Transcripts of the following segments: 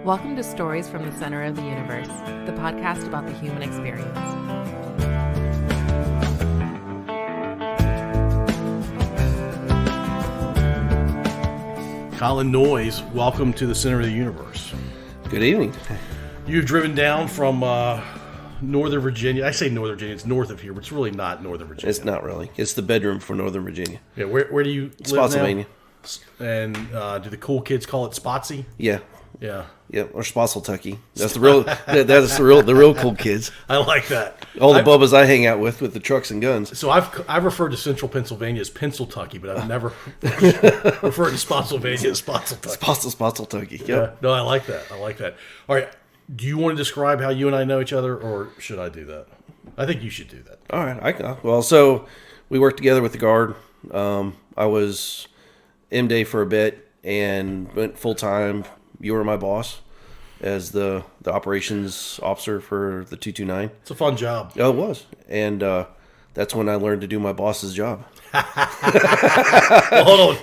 Welcome to Stories from the Center of the Universe, the podcast about the human experience. Colin, Noyes, welcome to the Center of the Universe. Good evening. You've driven down from Northern Virginia. I say Northern Virginia, it's north of here, but it's really not Northern Virginia. It's not really. It's the bedroom for Northern Virginia. Yeah, where do you live Spotsylvania. now? And do the cool kids call it Spotsy? Yeah. Yeah. Yeah, or Spotsyltucky. That's the real. That's the real cool kids. I like that. All the bubbas I hang out with the trucks and guns. So I've referred to Central Pennsylvania as Pennsyltucky, but I've never referred to Spotsylvania as Spotsyltucky. Spotsyltucky. Yep. Yeah. No, I like that. All right. Do you want to describe how you and I know each other, or should I do that? I think you should do that. All right. Well, so we worked together with the Guard. I was M-Day for a bit and went full-time. You were my boss as the operations officer for the 229. It's a fun job. Oh, it was. And that's when I learned to do my boss's job. Well, hold on.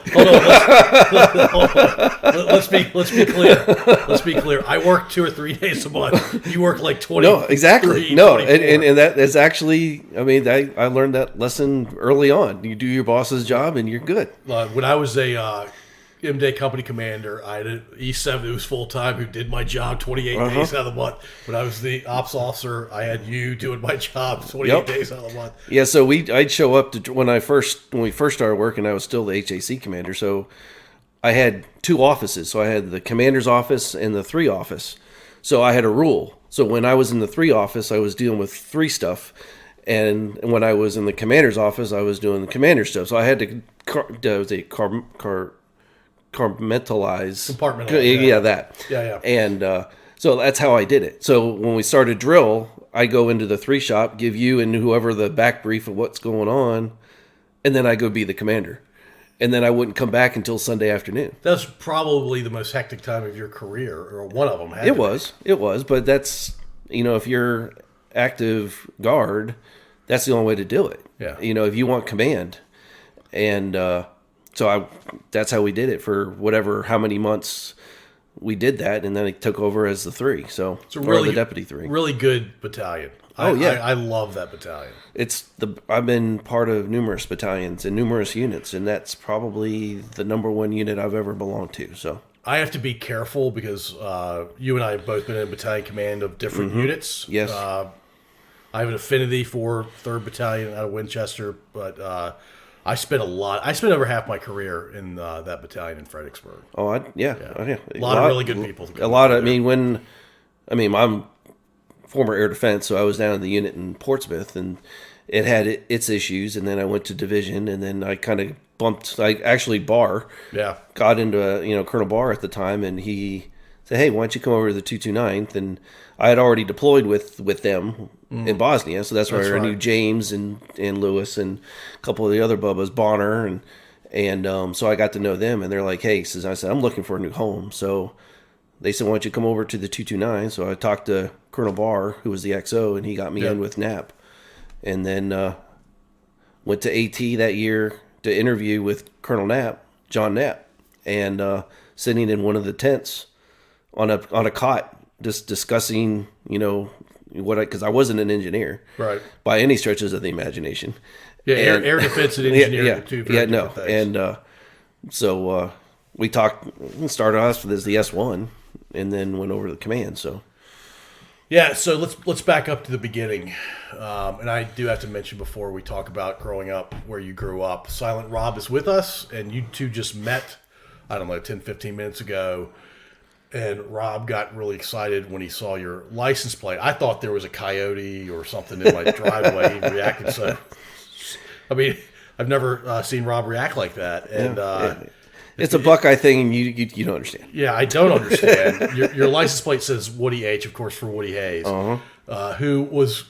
Let's be clear. I work 2 or 3 days a month. You work like 20. No, exactly. No, and that is actually, I mean, I learned that lesson early on. You do your boss's job and you're good. When I was a M-Day company commander, I had an E7 who was full-time who did my job 28 days out of the month. When I was the ops officer, I had you doing my job 28 days out of the month. Yeah, so I'd show up to when we first started working, I was still the HAC commander. So I had 2 offices. So I had the commander's office and the 3 office. So I had a rule. So when I was in the 3 office, I was dealing with 3 stuff. And when I was in the commander's office, I was doing the commander stuff. So I had to compartmentalize. Yeah, that. Yeah. And so that's how I did it. So when we started drill, I go into the 3 shop, give you and whoever the back brief of what's going on, and then I go be the commander. And then I wouldn't come back until Sunday afternoon. That's probably the most hectic time of your career, or one of them. It was, but that's, if you're active guard, that's the only way to do it. Yeah. If you want command. And so that's how we did it for how many months we did that, and then I took over as the 3. So the deputy 3. Really good battalion. I love that battalion. I've been part of numerous battalions and numerous units, and that's probably the number 1 unit I've ever belonged to. So I have to be careful because you and I have both been in battalion command of different units. Yes. I have an affinity for 3rd Battalion out of Winchester, but I spent over half my career in that battalion in Fredericksburg. Oh, A lot of really good people. I'm former air defense, so I was down in the unit in Portsmouth, and it had its issues, and then I went to division, and then I kind of Barr got into, Colonel Barr at the time, and he said, hey, why don't you come over to the 229th? And I had already deployed with them in Bosnia, so that's where I knew James and Lewis and a couple of the other Bubbas, Bonner, and so I got to know them, and they're like, hey, I said, I'm looking for a new home. So they said, why don't you come over to the 229? So I talked to Colonel Barr, who was the XO, and he got me in with Knapp. And then went to AT that year to interview with Colonel Knapp, John Knapp, and sitting in one of the tents on a cot, just discussing, because I wasn't an engineer, right, by any stretches of the imagination. Yeah, air defense and engineering, two very different things. And so we started off as the S1, and then went over to the command. So yeah, so let's back up to the beginning, and I do have to mention before we talk about growing up where you grew up. Silent Rob is with us, and you two just met, 10, 15 minutes ago. And Rob got really excited when he saw your license plate. I thought there was a coyote or something in my driveway. He reacted so. I've never seen Rob react like that. And it's a Buckeye thing, and you don't understand. Yeah, I don't understand. Your license plate says Woody H, of course, for Woody Hayes, who was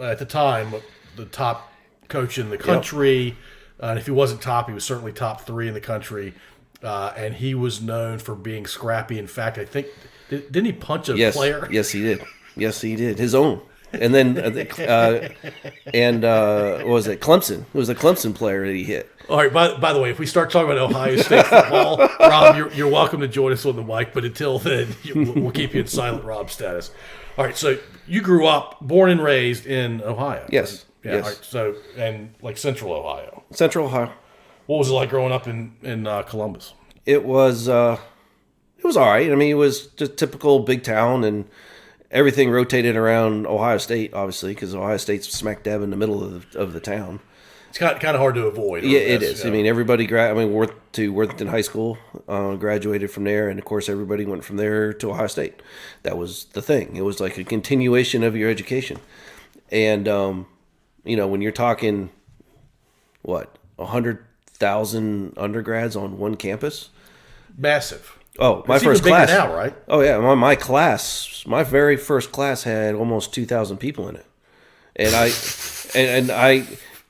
at the time the top coach in the country. And if he wasn't top, he was certainly top 3 in the country. And he was known for being scrappy. In fact, I think, didn't he punch a player? Yes, he did. His own. And then, what was it? Clemson. It was a Clemson player that he hit. All right. By the way, if we start talking about Ohio State football, Rob, you're welcome to join us on the mic. But until then, we'll keep you in silent Rob status. All right. So you grew up, born and raised in Ohio. Yes. Yeah. Yes. All right, so and like Central Ohio. Central Ohio. What was it like growing up in Columbus? It was all right. I mean, it was just typical big town, and everything rotated around Ohio State, obviously, because Ohio State's smack dab in the middle of the town. It's kind of hard to avoid. Yeah, it is. Yeah. I mean, everybody went to Worthington High School, graduated from there, and of course, everybody went from there to Ohio State. That was the thing. It was like a continuation of your education, and when you're talking, 100,000 undergrads on one campus, massive. Oh, my it's first even class now, right? Oh yeah, my very first class had almost 2,000 people in it, and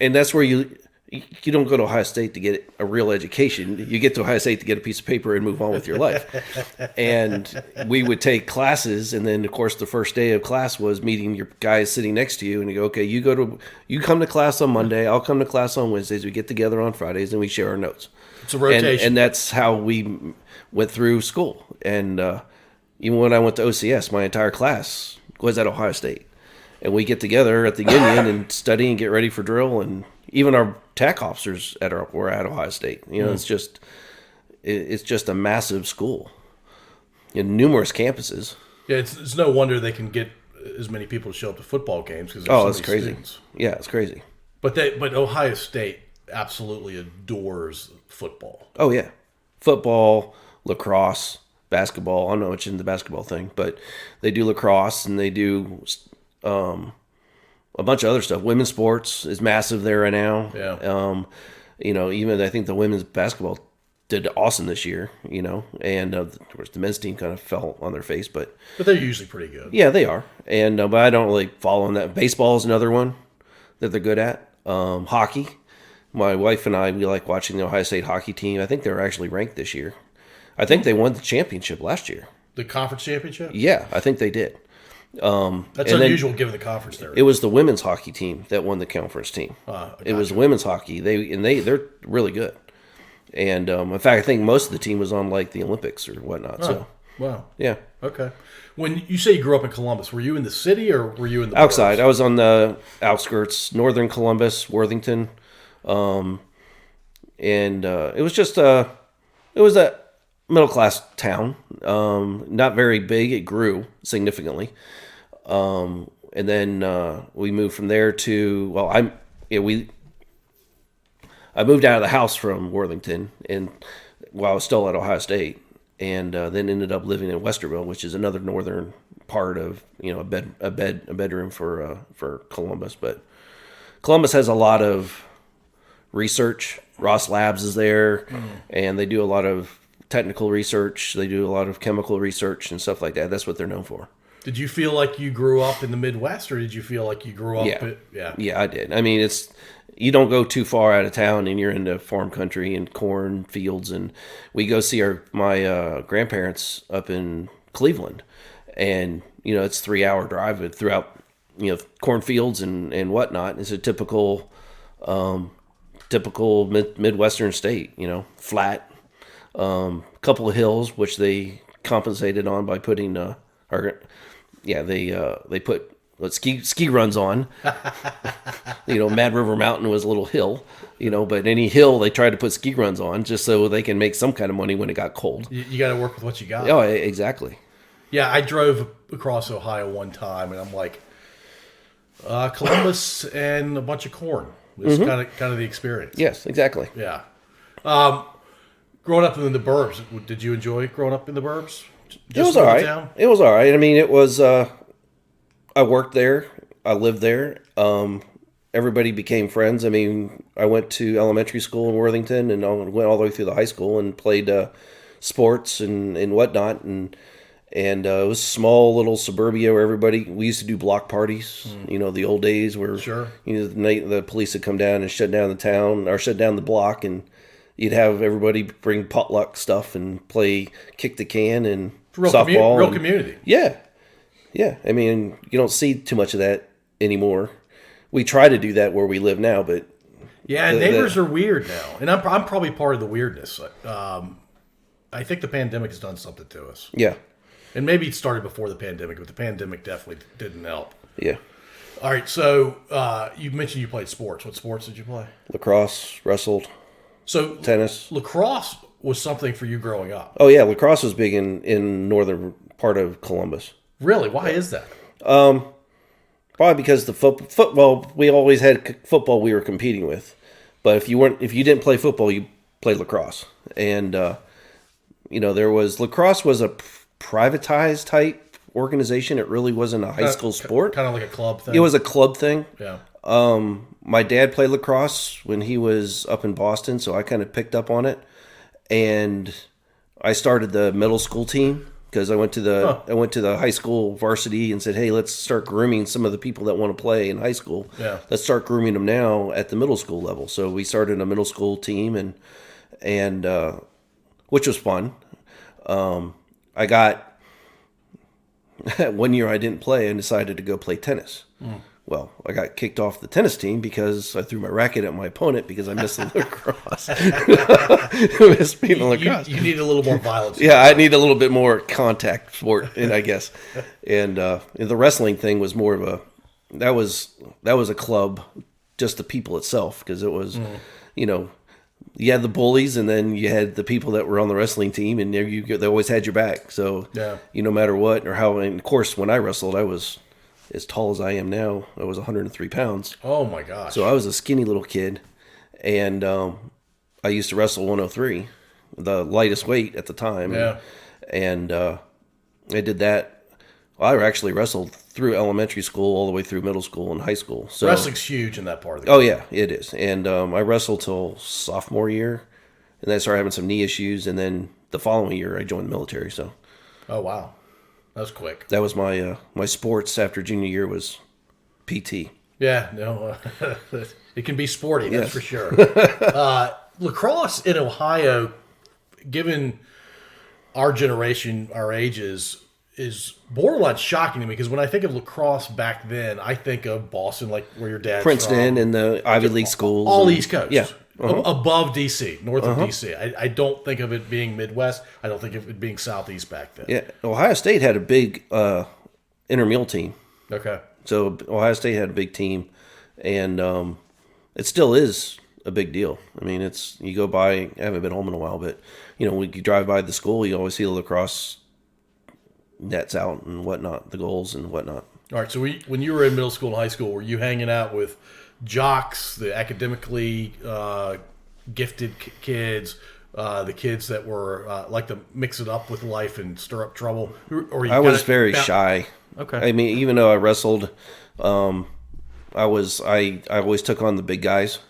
and that's where you don't go to Ohio State to get a real education. You get to Ohio State to get a piece of paper and move on with your life. And we would take classes, and then of course the first day of class was meeting your guys sitting next to you, and you go, okay, you come to class on Monday, I'll come to class on Wednesdays. We get together on Fridays and we share our notes. It's a rotation, and that's how we went through school. And even when I went to OCS, my entire class was at Ohio State. And we get together at the Union and study and get ready for drill. And even our TAC officers were at Ohio State. It's just a massive school in numerous campuses. Yeah, it's no wonder they can get as many people to show up to football games because it's crazy. Students. Yeah, it's crazy. But Ohio State absolutely adores football. Oh yeah, football, lacrosse, basketball. I don't know much in the basketball thing, but they do lacrosse and they do a bunch of other stuff. Women's sports is massive there right now. Yeah. Even I think the women's basketball did awesome this year. And of course the men's team kind of fell on their face, but they're usually pretty good. Yeah, they are. And but I don't really follow on that. Baseball is another one that they're good at. Hockey. My wife and I, we like watching the Ohio State hockey team. I think they're actually ranked this year. I think they won the championship last year. The conference championship? Yeah, I think they did. That's unusual given the conference there. It was the women's hockey team that won the conference team. Gotcha. It was women's hockey. They're really good. And in fact, I think most of the team was on like the Olympics or whatnot. So wow. Yeah. Okay. When you say you grew up in Columbus, were you in the city or were you in the outside? burbs? I was on the outskirts, northern Columbus, Worthington. It was just it was a middle class town, not very big. It grew significantly, and then we moved from there to I moved out of the house from Worthington, and while I was still at Ohio State, and then ended up living in Westerville, which is another northern part of a bedroom for Columbus, but Columbus has a lot of research. Ross Labs is there, and they do a lot of technical research. They do a lot of chemical research and stuff like that. That's what they're known for. Did you feel like you grew up in the Midwest, or did you feel like you grew up? Yeah, I did. I mean, you don't go too far out of town, and you're into farm country and corn fields. And we go see my grandparents up in Cleveland, and it's 3-hour drive throughout cornfields and whatnot. It's a typical Midwestern state, flat, couple of hills, which they compensated on by putting, they put ski runs on. Mad River Mountain was a little hill, but any hill they tried to put ski runs on just so they can make some kind of money when it got cold. You got to work with what you got. Oh, exactly. Yeah, I drove across Ohio one time, and I'm like, Columbus and a bunch of corn. It's kind of the experience. Yes, exactly. Yeah. Growing up in the burbs, did you enjoy growing up in the burbs? It was all right. It was all right. I mean, it was. I worked there. I lived there. Everybody became friends. I mean, I went to elementary school in Worthington and went all the way through the high school and played sports and whatnot. And it was small little suburbia where we used to do block parties. The old days where sure. The police would come down and shut down the town or shut down the block, and you'd have everybody bring potluck stuff and play kick the can and softball. Real community. Yeah. Yeah, I mean, you don't see too much of that anymore. We try to do that where we live now, but yeah, neighbors are weird now, and I'm probably part of the weirdness. I think the pandemic has done something to us. Yeah, and maybe it started before the pandemic, but the pandemic definitely didn't help. Yeah. All right, so you mentioned you played sports. What sports did you play? Lacrosse, wrestled, tennis. Lacrosse was something for you growing up. Oh yeah, lacrosse was big in northern part of Columbus. Really? Why is that? Probably because the football, we always had football we were competing with, but if you didn't play football, you played lacrosse, and lacrosse was a privatized type organization. It really wasn't a high school sport. Kind of like a club thing. It was a club thing. Yeah. My dad played lacrosse when he was up in Boston, so I kind of picked up on it, and I started the middle school team. Because I went to the high school varsity and said, hey, let's start grooming some of the people that want to play in high school. Yeah. Let's start grooming them now at the middle school level. So we started a middle school team, and which was fun. I got 1 year I didn't play and decided to go play tennis. Well, I got kicked off the tennis team because I threw my racket at my opponent because I missed the lacrosse. Missed being lacrosse. You need a little more violence. Yeah, I need a little bit more contact sport, I guess. And the wrestling thing was more of that was a club, just the people itself, because it was, you had the bullies and then you had the people that were on the wrestling team, and they always had your back. So, no matter what or how, and of course, when I wrestled, I was as tall as I am now. I was 103 pounds. Oh my gosh. So I was a skinny little kid, and I used to wrestle 103, the lightest weight at the time. Yeah. And I did that. Well, I actually wrestled through elementary school all the way through middle school and high school. So wrestling's huge in that part of the game. Oh yeah, it is. And I wrestled till sophomore year, and then I started having some knee issues, and then the following year I joined the military. So. Oh wow. That was quick. That was my my sports after junior year was PT. Yeah, no, it can be sporty, that's for sure. Lacrosse in Ohio, given our generation, our ages, is borderline shocking to me because when I think of lacrosse back then, I think of Boston, like where your dad's Princeton from, and the Ivy League schools. All East Coast. Yeah. Above D.C., north of D.C. I don't think of it being Midwest. I don't think of it being Southeast back then. Yeah, Ohio State had a big intramural team. Okay. So Ohio State had a big team, and it still is a big deal. I mean, you go by, I haven't been home in a while, but, when you drive by the school, you always see the lacrosse nets out and whatnot, the goals and whatnot. All right, so when you were in middle school and high school, were you hanging out with jocks, the academically gifted kids, the kids that were like to mix it up with life and stir up trouble? Or I was very shy. Okay. I mean, even though I wrestled, I always took on the big guys,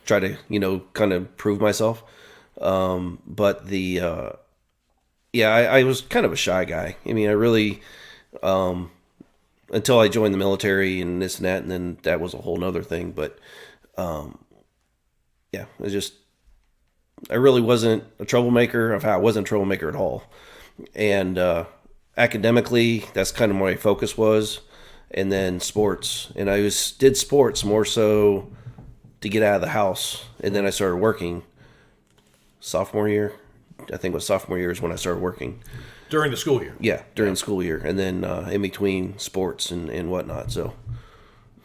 try to kind of prove myself. But I was kind of a shy guy. I mean, I really. Until I joined the military and this and that, and then that was a whole nother thing. But, I really wasn't a troublemaker. I wasn't a troublemaker at all. And academically, that's kind of where my focus was. And then sports. And I did sports more so to get out of the house. And then I started working sophomore year. I think it was sophomore year is when I started working. During the school year? Yeah, during the school year. And then in between sports and whatnot. So,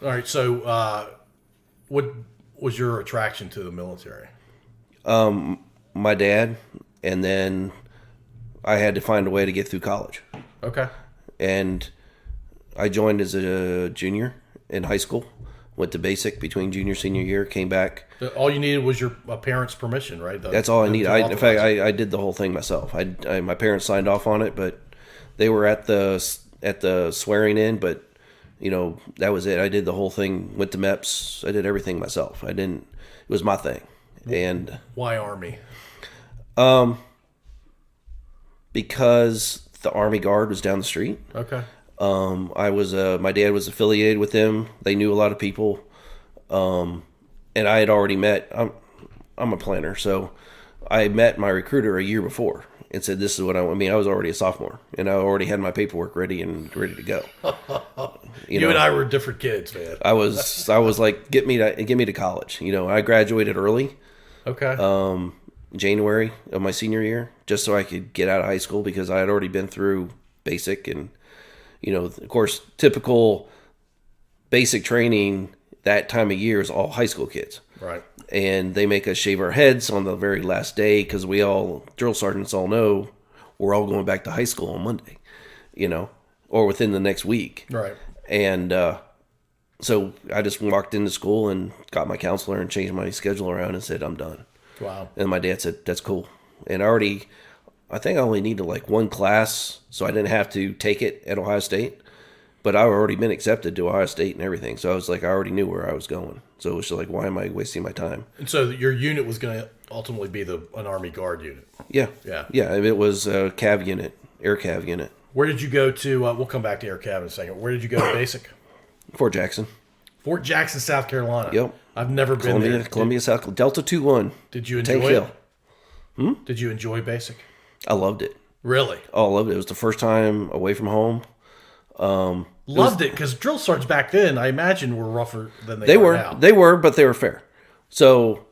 all right. So what was your attraction to the military? My dad. And then I had to find a way to get through college. Okay. And I joined as a junior in high school. Went to basic between junior senior year. Came back. All you needed was your parents' permission, right? That's all I needed. In fact, I did the whole thing myself. My parents signed off on it, but they were at the swearing in. But that was it. I did the whole thing. Went to MEPS. I did everything myself. It was my thing. And why Army? Because the Army Guard was down the street. Okay. My dad was affiliated with them. They knew a lot of people. And I had already met, I'm a planner. So, I met my recruiter a year before and said, "This is what I want." I mean, I was already a sophomore, and I already had my paperwork ready to go. You and I were different kids, man. I was like, get me to college. I graduated early. Okay. January of my senior year, just so I could get out of high school because I had already been through basic and, of course, typical basic training that time of year is all high school kids. Right. And they make us shave our heads on the very last day because drill sergeants all know we're all going back to high school on Monday, or within the next week. Right. And so I just walked into school and got my counselor and changed my schedule around and said, I'm done. Wow. And my dad said, that's cool. And I think I only needed like one class, so I didn't have to take it at Ohio State. But I already been accepted to Ohio State and everything. So I was like, I already knew where I was going. So it was just like, why am I wasting my time? And so your unit was going to ultimately be an Army Guard unit. Yeah. Yeah. Yeah. It was a CAV unit, Air CAV unit. Where did you go to? We'll come back to Air CAV in a second. Where did you go to basic? Fort Jackson. Fort Jackson, South Carolina. Yep. I've never been there. Columbia, South Delta 2-1. Did you enjoy it? Did you enjoy basic? I loved it. Really? Oh, I loved it. It was the first time away from home. Loved it because drill sergeants back then, I imagine, were rougher than they are now. They were, but they were fair. So,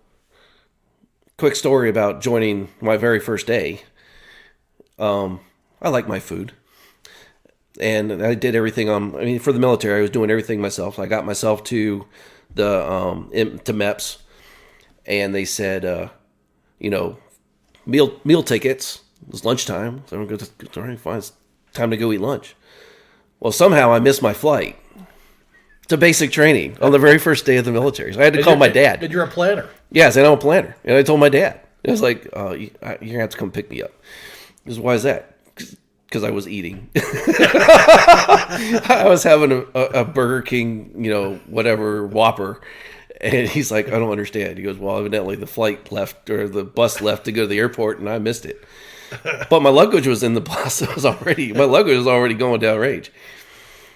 quick story about joining my very first day. I like my food. And I did everything for the military, I was doing everything myself. I got myself to to MEPS, and they said, meal tickets. It was lunchtime, so I'm going to, all right, fine, it's time to go eat lunch. Well, somehow I missed my flight to basic training on the very first day of the military. So I had to call my dad. And you're a planner. Yes, and I'm a planner. And I told my dad. It was like, you're going to have to come pick me up. He goes, why is that? Because I was eating. I was having a Burger King, whatever, Whopper. And he's like, I don't understand. He goes, well, evidently the flight left, or the bus left to go to the airport, and I missed it. But my luggage was in the bus. My luggage was already going downrange.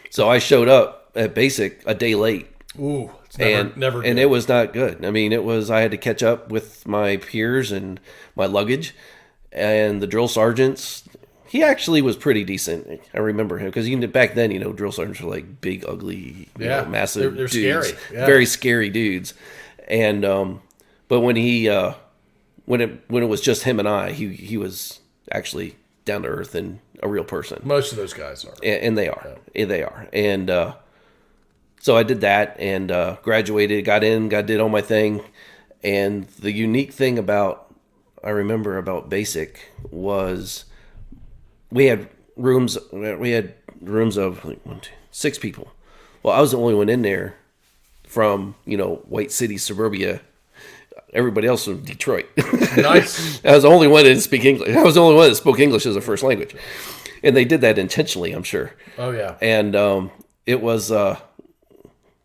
So I showed up at basic a day late. Ooh, it's never good. And it was not good. I mean, I had to catch up with my peers and my luggage, and the drill sergeants. He actually was pretty decent. I remember him because even back then, drill sergeants were like big, ugly, massive they're dudes, scary. Yeah. Very scary dudes. And but when when it was just him and I, he was actually down to earth and a real person. Most of those guys are, and they are. Yeah. They are. And so I did that and graduated, did all my thing. And the unique thing I remember about basic was we had rooms of like 6 people. Well, I was the only one in there from, White City, suburbia. Everybody else was from Detroit. Nice. I was the only one that didn't speak English. I was the only one that spoke English as a first language. And they did that intentionally, I'm sure. Oh, yeah. And it was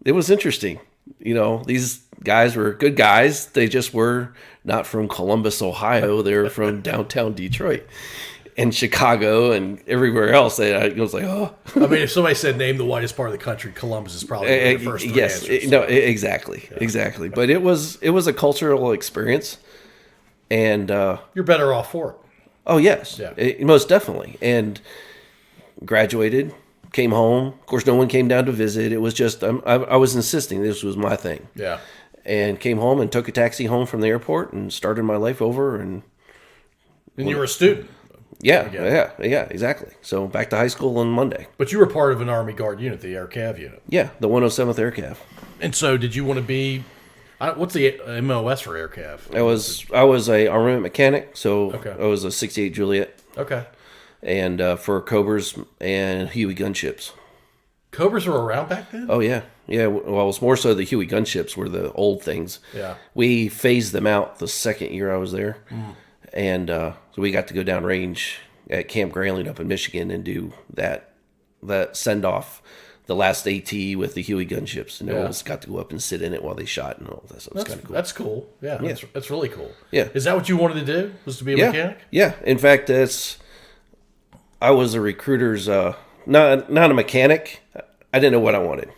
interesting. These guys were good guys. They just were not from Columbus, Ohio. They were from downtown Detroit and Chicago and everywhere else. It was like, oh. I mean, if somebody said name the whitest part of the country, Columbus is probably one of the first 3 answers. Exactly. Yeah. Exactly. But it was a cultural experience. And you're better off for it. Oh, yes. Yeah. Most definitely. And graduated, came home. Of course, no one came down to visit. It was just, I was insisting this was my thing. Yeah. And came home and took a taxi home from the airport and started my life over. And you were a student. Yeah, exactly. So back to high school on Monday. But you were part of an Army Guard unit, the Air Cav unit. Yeah, the 107th Air Cav. And so did you want to be, what's the MOS for Air Cav? I was a armament mechanic, so okay. I was a 68 Juliet. Okay. And for Cobras and Huey gunships. Cobras were around back then? Oh, yeah. Yeah, well, it was more so the Huey gunships were the old things. Yeah. We phased them out the second year I was there. And so we got to go down range at Camp Grayling up in Michigan and do that send-off, the last AT with the Huey gunships. And everyone got to go up and sit in it while they shot and all that. So it's kind of cool. That's cool. Yeah, that's really cool. Yeah. Is that what you wanted to do, was to be a mechanic? Yeah. In fact, I was a recruiter's, not a mechanic. I didn't know what I wanted.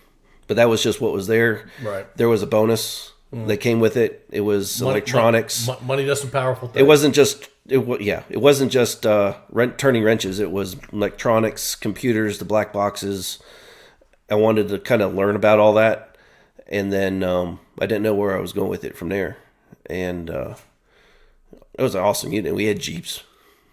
But that was just what was there. Right. There was a bonus that came with it. It was electronics. Money does some powerful things. It wasn't just it wasn't just turning wrenches. It was electronics, computers, the black boxes. I wanted to kind of learn about all that, and then I didn't know where I was going with it from there. And it was an awesome unit. We had Jeeps.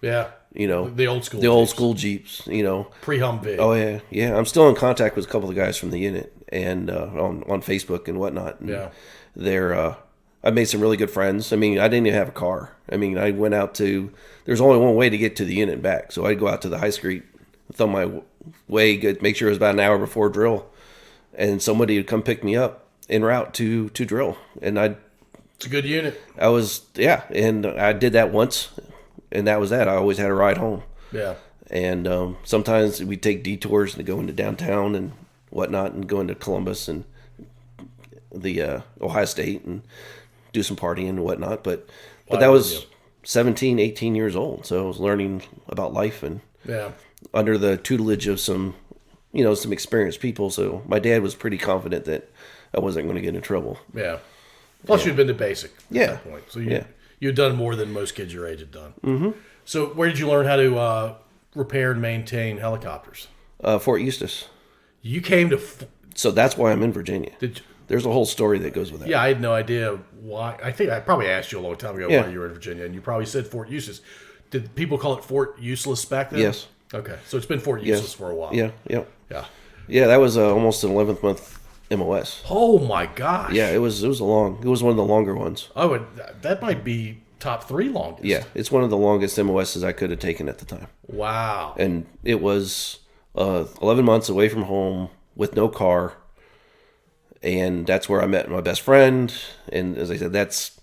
Yeah. The old school. Old school Jeeps. Pre-Humvee. Oh yeah. I'm still in contact with a couple of guys from the unit and on Facebook and whatnot. And they're I made some really good friends. I mean, I didn't even have a car. I mean, I went out to. There's only one way to get to the unit and back, so I'd go out to the high street, thumb my way, make sure it was about an hour before drill, and somebody would come pick me up en route to drill, and It's a good unit. And I did that once, and that was that. I always had a ride home. Yeah. And sometimes we'd take detours to go into downtown and whatnot, and go into Columbus and the Ohio State and do some partying and whatnot. But that was 17, 18 years old, so I was learning about life and under the tutelage of some experienced people. So my dad was pretty confident that I wasn't going to get in trouble. Yeah. Plus, you'd been to basic at that point. So you'd done more than most kids your age had done. Mm-hmm. So where did you learn how to repair and maintain helicopters? Fort Eustis. You came to... So that's why I'm in Virginia. There's a whole story that goes with that. Yeah, I had no idea why. I think I probably asked you a long time ago why you were in Virginia, and you probably said Fort Eustis. Did people call it Fort Useless back then? Yes. Okay, so it's been Fort Useless for a while. Yeah. Yeah, that was almost an 11th month MOS. Oh my gosh. Yeah, it was one of the longer ones. That might be top 3 longest. Yeah, it's one of the longest MOSs I could have taken at the time. Wow. And it was 11 months away from home with no car. And that's where I met my best friend. And as I said, that's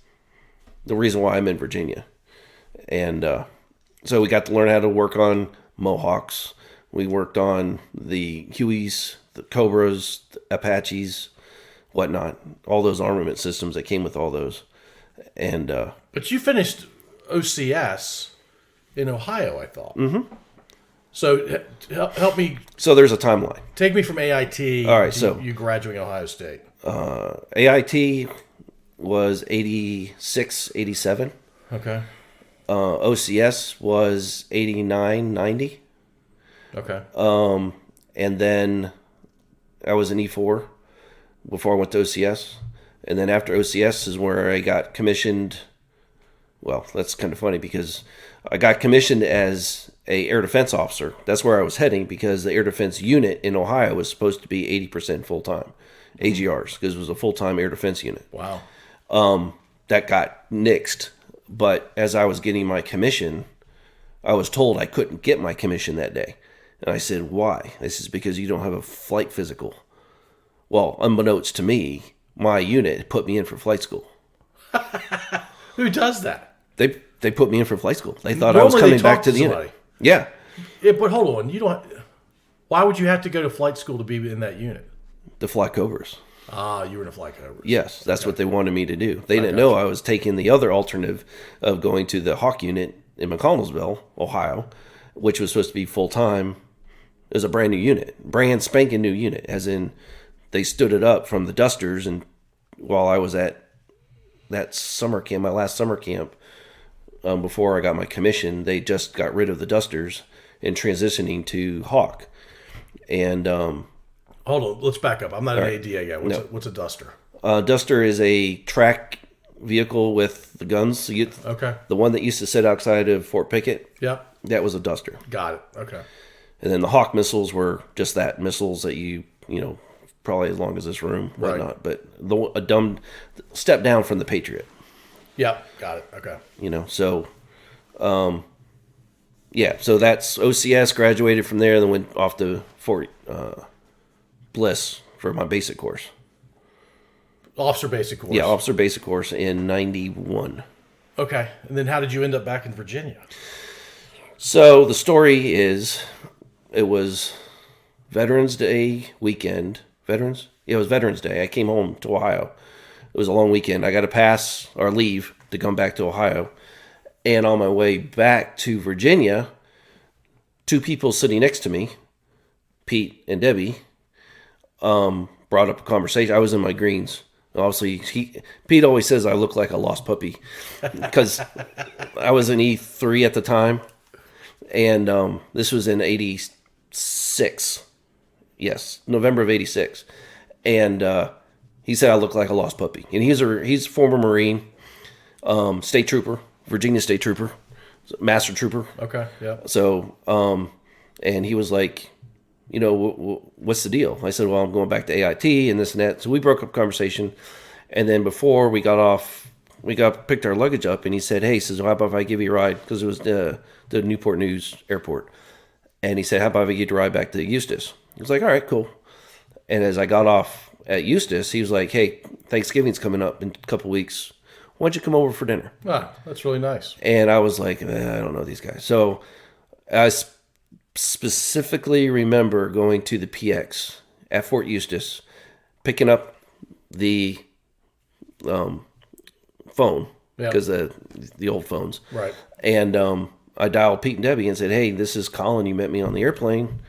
the reason why I'm in Virginia. And so we got to learn how to work on Mohawks. We worked on the Hueys, the Cobras, the Apaches, whatnot. All those armament systems that came with all those. And but you finished OCS in Ohio, I thought. Mm-hmm. So help me. So there's a timeline. Take me from AIT. All right, so you graduating Ohio State. AIT was 86, 87. Okay. OCS was 89, 90. Okay. And then I was in E4 before I went to OCS. And then after OCS is where I got commissioned. Well, that's kind of funny because I got commissioned as a air defense officer. That's where I was heading because the air defense unit in Ohio was supposed to be 80% full-time AGRs because it was a full-time air defense unit. Wow. That got nixed. But as I was getting my commission, I was told I couldn't get my commission that day. And I said, why? This is because you don't have a flight physical. Well, unbeknownst to me, my unit put me in for flight school. Who does that? They put me in for flight school. They thought I was coming back to the unit. Yeah. But hold on. Why would you have to go to flight school to be in that unit? To fly Cobras. Ah, you were in a flight Cobras. Yes, that's what they wanted me to do. They didn't know I was taking the other alternative of going to the Hawk unit in McConnellsville, Ohio, which was supposed to be full-time. It was a brand new unit. Brand spanking new unit, as in they stood it up from the Dusters. And while I was at that summer camp, my last summer camp, before I got my commission, they just got rid of the Dusters and transitioning to Hawk. And hold on, let's back up. I'm not an ADA guy. What's a Duster? Duster is a track vehicle with the guns. Okay. The one that used to sit outside of Fort Pickett. Yep. That was a Duster. Got it. Okay. And then the Hawk missiles were just that, missiles that you probably as long as this room, whatnot. Right. But a dumb step down from the Patriot. Yep. Got it. Okay. So, so that's OCS, graduated from there, then went off to Fort Bliss for my basic course. Officer basic course. Yeah, officer basic course in 91. Okay. And then how did you end up back in Virginia? So the story is, it was Veterans Day weekend. Veterans? Yeah, it was Veterans Day. I came home to Ohio. It was a long weekend. I got to pass or leave to come back to Ohio. And on my way back to Virginia, 2 people sitting next to me, Pete and Debbie, brought up a conversation. I was in my greens. Obviously, Pete always says I look like a lost puppy because I was in E3 at the time, and this was in '86. Yes, November of '86, and he said I look like a lost puppy. And he's a former Marine, state trooper, Virginia state trooper, master trooper. Okay, yeah. So, and he was like, you know, what's the deal? I said, well, I'm going back to AIT and this and that. So we broke up conversation. And then before we got off, picked our luggage up, and he said, hey, he says, well, how about if I give you a ride? Because it was the Newport News Airport. And he said, how about if I get you a ride back to Eustis? I was like, all right, cool. And as I got off at Eustis, he was like, hey, Thanksgiving's coming up in a couple weeks. Why don't you come over for dinner? Ah, that's really nice. And I was like, I don't know these guys. So I specifically remember going to the PX at Fort Eustis, picking up the phone, because the old phones. Right. And I dialed Pete and Debbie and said, hey, this is Colin. You met me on the airplane.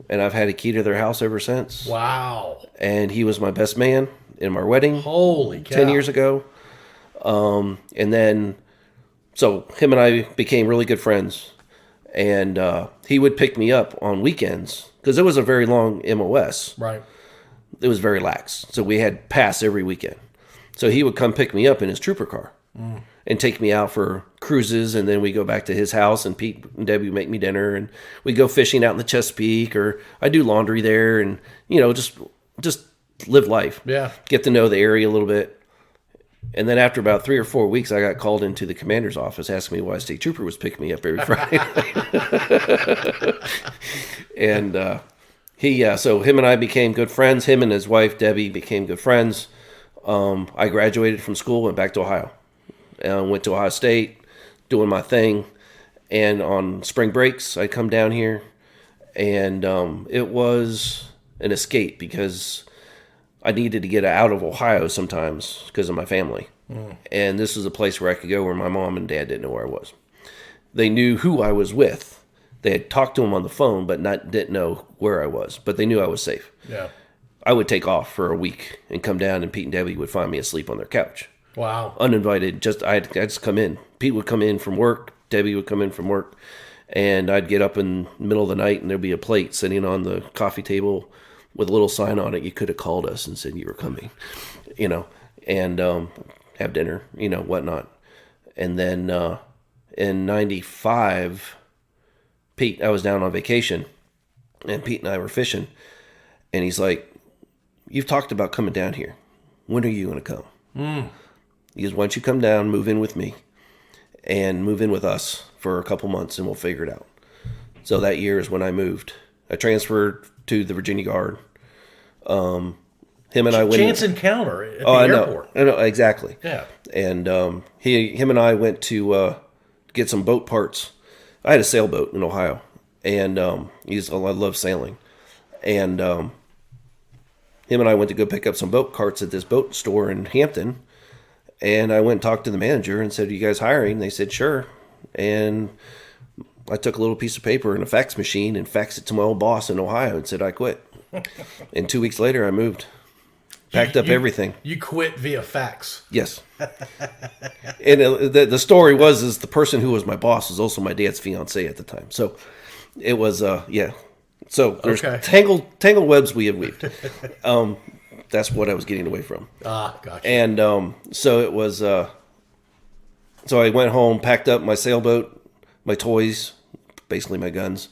And I've had a key to their house ever since. Wow. And he was my best man in my wedding. Holy cow. 10 years ago. And then, so him and I became really good friends. And he would pick me up on weekends because it was a very long MOS. Right. It was very lax. So we had pass every weekend. So he would come pick me up in his trooper car and take me out for cruises. And then we go back to his house, and Pete and Debbie would make me dinner. And we go fishing out in the Chesapeake, or I do laundry there, and, you know, just live life. Yeah. Get to know the area a little bit. And then after about 3 or 4 weeks, I got called into the commander's office asking me why a state trooper was picking me up every Friday. And so him and I became good friends. Him and his wife, Debbie, became good friends. I graduated from school, went back to Ohio. Went to Ohio State, doing my thing. And on spring breaks, I'd come down here. And it was an escape because I needed to get out of Ohio sometimes because of my family. And this was a place where I could go where my mom and dad didn't know where I was. They knew who I was with. They had talked to him on the phone, but didn't know where I was. But they knew I was safe. Yeah. I would take off for a week and come down, and Pete and Debbie would find me asleep on their couch. Wow. Uninvited. I'd just come in. Pete would come in from work. Debbie would come in from work. And I'd get up in the middle of the night, and there'd be a plate sitting on the coffee table with a little sign on it. You could have called us and said you were coming, you know, and have dinner, you know, whatnot. And then in '95, I was down on vacation, and Pete and I were fishing, and he's like, you've talked about coming down here. When are you going to come? He goes, why don't you come down, move in with me, and move in with us for a couple months, and we'll figure it out. So that year is when I moved. I transferred to the Virginia Guard. Him and I went. Chance encounter at the airport. I know, exactly. Yeah. And him and I went to get some boat parts. I had a sailboat in Ohio, and I love sailing. And him and I went to go pick up some boat carts at this boat store in Hampton. And I went and talked to the manager and said, are you guys hiring? They said, sure. And I took a little piece of paper and a fax machine and faxed it to my old boss in Ohio and said I quit. And 2 weeks later, I moved. Packed up everything. You quit via fax. Yes. And the story is the person who was my boss was also my dad's fiance at the time. So it was, yeah. So there's tangled webs we have weaved. That's what I was getting away from. Gotcha. And so it was, so I went home, packed up my sailboat, my toys, basically my guns,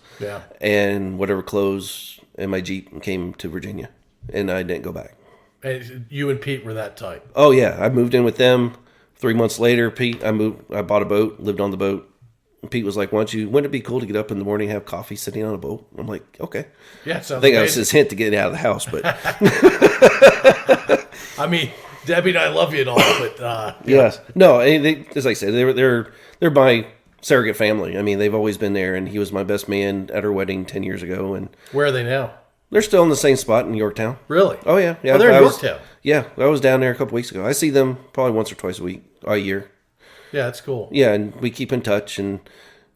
and whatever clothes, and my Jeep, and came to Virginia. And I didn't go back. And you and Pete were that tight? Oh, yeah. I moved in with them. 3 months later, I bought a boat, lived on the boat. And Pete was like, wouldn't it be cool to get up in the morning and have coffee sitting on a boat? I'm like, okay. Yeah, sounds I think amazing. that was his hint to get out of the house, but I mean, Debbie and I love you and all, but yes, no. As I said, they're my surrogate family. I mean, they've always been there, and he was my best man at our wedding 10 years ago. And where are they now? They're still in the same spot in Yorktown. Really? Oh yeah, yeah. Oh, they're in Yorktown. Yeah, I was down there a couple weeks ago. I see them probably once or twice a year. Yeah, that's cool. Yeah, and we keep in touch. And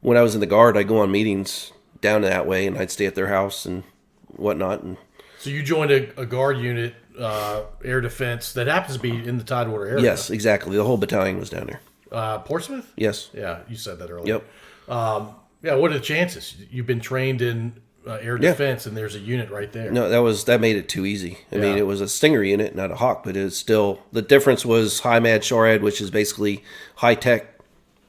when I was in the Guard, I'd go on meetings down that way, and I'd stay at their house and whatnot. And So you joined a guard unit, air defense, that happens to be in the Tidewater area. Yes, exactly. The whole battalion was down there. Portsmouth? Yes. Yeah, you said that earlier. Yep. Yeah, what are the chances? You've been trained in air defense, and there's a unit right there. No, that made it too easy. I mean, it was a Stinger unit, not a Hawk, but it's still, the difference was high mad SHORAD, which is basically high tech,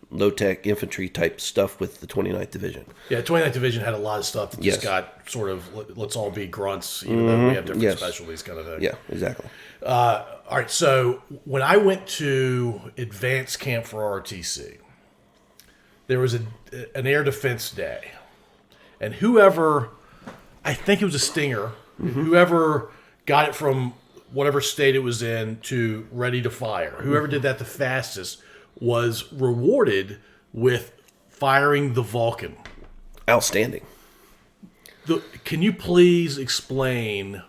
low tech infantry type stuff with the 29th Division. Yeah, 29th Division had a lot of stuff that just got sort of, let's all be grunts, even though we have different specialties kind of thing. Yeah, exactly. All right, so when I went to advanced camp for ROTC, there was an air defense day. And whoever, I think it was a Stinger, whoever got it from whatever state it was in to ready to fire, whoever did that the fastest was rewarded with firing the Vulcan. Outstanding. Can you please explain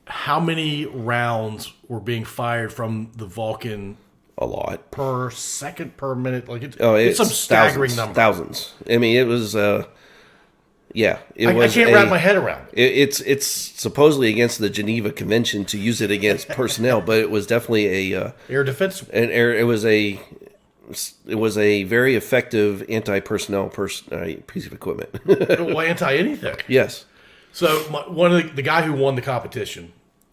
how many rounds were being fired from the Vulcan? A lot. Per second, per minute? Like it's some staggering number. Thousands. I mean, it was... Yeah, I can't wrap my head around it. It's supposedly against the Geneva Convention to use it against personnel, but it was definitely a air defense. It was a very effective anti-personnel piece of equipment. Well, anti anything. Yes. So one of the guy who won the competition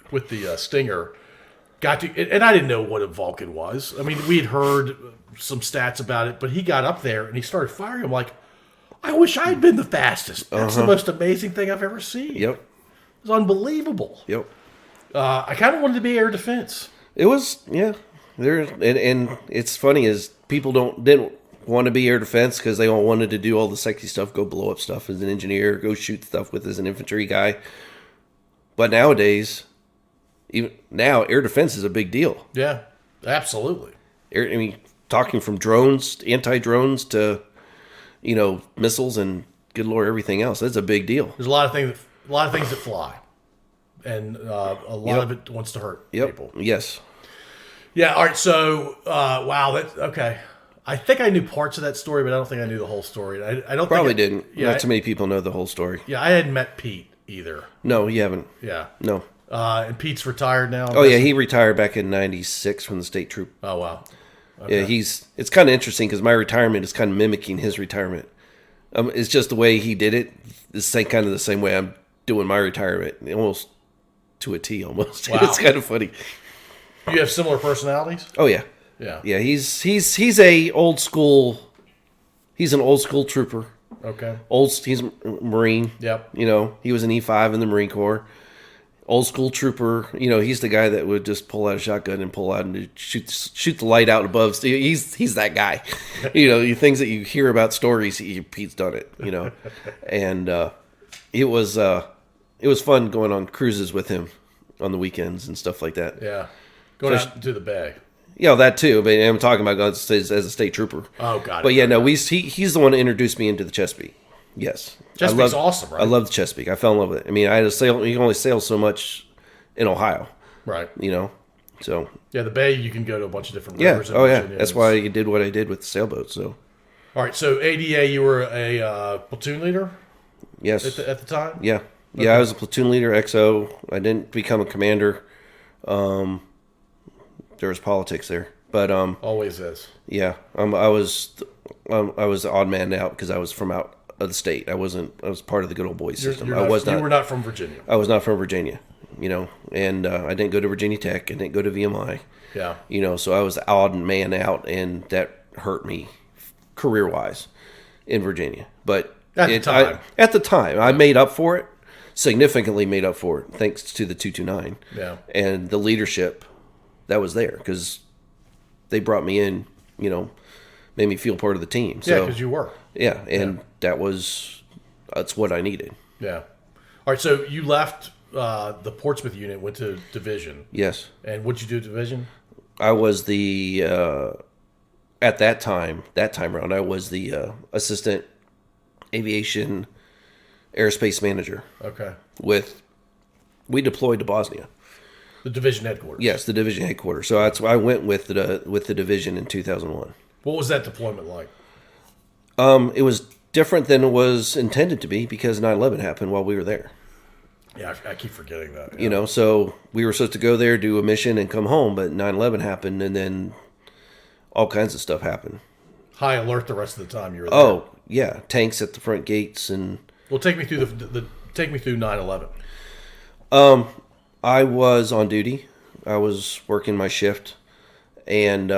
with the Stinger got to, and I didn't know what a Vulcan was. I mean, we had heard some stats about it, but he got up there and he started firing. I'm like, I wish I'd been the fastest. That's the most amazing thing I've ever seen. Yep. It was unbelievable. Yep. I kind of wanted to be air defense. It was, yeah. And it's funny is people didn't want to be air defense because they all wanted to do all the sexy stuff, go blow up stuff as an engineer, go shoot stuff with as an infantry guy. But nowadays, even now, air defense is a big deal. Yeah, absolutely. Talking from drones, anti-drones to missiles and good lord, everything else. That's a big deal. There's a lot of things that fly, and a lot of it wants to hurt people. Yes. Yeah. All right. So, wow. That's okay. I think I knew parts of that story, but I don't think I knew the whole story. I don't probably think didn't. Yeah, not too many people know the whole story. Yeah, I hadn't met Pete either. No, you haven't. Yeah. No. And Pete's retired now. Oh yeah, he retired back in '96 from the state troop. Oh wow. Okay. Yeah, it's kind of interesting because my retirement is kind of mimicking his retirement. It's just the way he did it. It's kind of the same way I'm doing my retirement, almost to a T. Almost. Wow. It's kind of funny. You have similar personalities? Oh yeah, yeah. He's a old school. He's an old school trooper. Okay. He's a Marine. Yep. He was an E5 in the Marine Corps. Old school trooper, he's the guy that would just pull out a shotgun and pull out and shoot the light out above. He's that guy. The things that you hear about stories, Pete's done it. And it was fun going on cruises with him on the weekends and stuff like that. Yeah, going out to the bay. Yeah, that too. But I'm talking about going as a state trooper. Oh, got it. But yeah, no, he's the one that introduced me into the Chesapeake. Yes. Chesapeake's awesome, right? I love the Chesapeake. I fell in love with it. I mean, I had to sail. You can only sail so much in Ohio. Right. So. Yeah, the bay, you can go to a bunch of different rivers. Yeah. Oh, yeah. That's why I did what I did with the sailboat. So. All right. So, ADA, you were a platoon leader? Yes. At the time? Yeah. Okay. Yeah, I was a platoon leader, XO. I didn't become a commander. There was politics there. But always is. Yeah. I was the odd man out because I was from out of the state. I was part of the good old boys system. You were not from Virginia. I was not from Virginia, and I didn't go to Virginia Tech. I didn't go to VMI. Yeah. So I was the odd man out, and that hurt me career wise in Virginia. But at the time, I made up for it, significantly made up for it, thanks to the 229. Yeah. And the leadership that was there because they brought me in, made me feel part of the team. So, yeah, because you were. Yeah, and that's what I needed. Yeah. All right, so you left the Portsmouth unit, went to division. Yes. And what'd you do at division? I was the at that time around, I was the assistant aviation aerospace manager. Okay. We deployed to Bosnia. The division headquarters. Yes, the division headquarters. So that's why I went with the division in 2001. What was that deployment like? It was different than it was intended to be because 9/11 happened while we were there. Yeah, I keep forgetting that. Yeah. You know, so we were supposed to go there, do a mission, and come home, but 9/11 happened, and then all kinds of stuff happened. High alert the rest of the time you were there. Oh, yeah. Tanks at the front gates. And well, take me through take me through 9/11. I was on duty. I was working my shift, and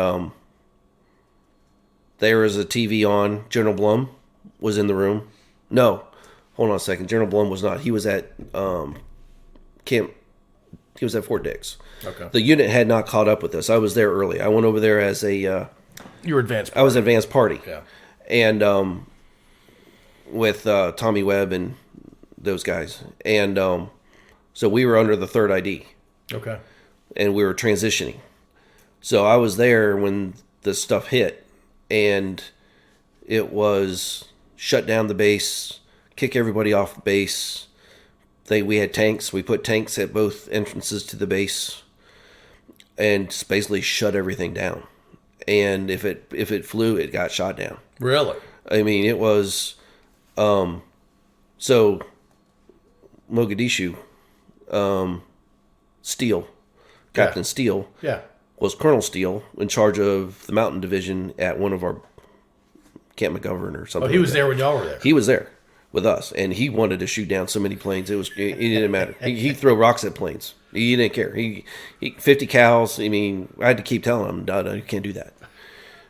there was a TV on. General Blum was in the room. No, hold on a second. General Blum was not. He was at camp. He was at Fort Dix. Okay. The unit had not caught up with us. I was there early. I went over there as a. You were advanced party. I was advanced party. Yeah. And with Tommy Webb and those guys, and so we were under the 3rd ID. Okay. And we were transitioning. So I was there when the stuff hit, and it was shut down the base, kick everybody off the base. We had tanks. We put tanks at both entrances to the base, and just basically shut everything down. And if it flew, it got shot down. Really? I mean, it was so Mogadishu, Steele, Captain Steele, was Colonel Steele in charge of the Mountain Division at one of our Camp McGovern or something. Oh, he was there when y'all were there. He was there with us, and he wanted to shoot down so many planes. It didn't matter. He'd throw rocks at planes. He didn't care. He 50 cals. I mean, I had to keep telling him, no, you can't do that.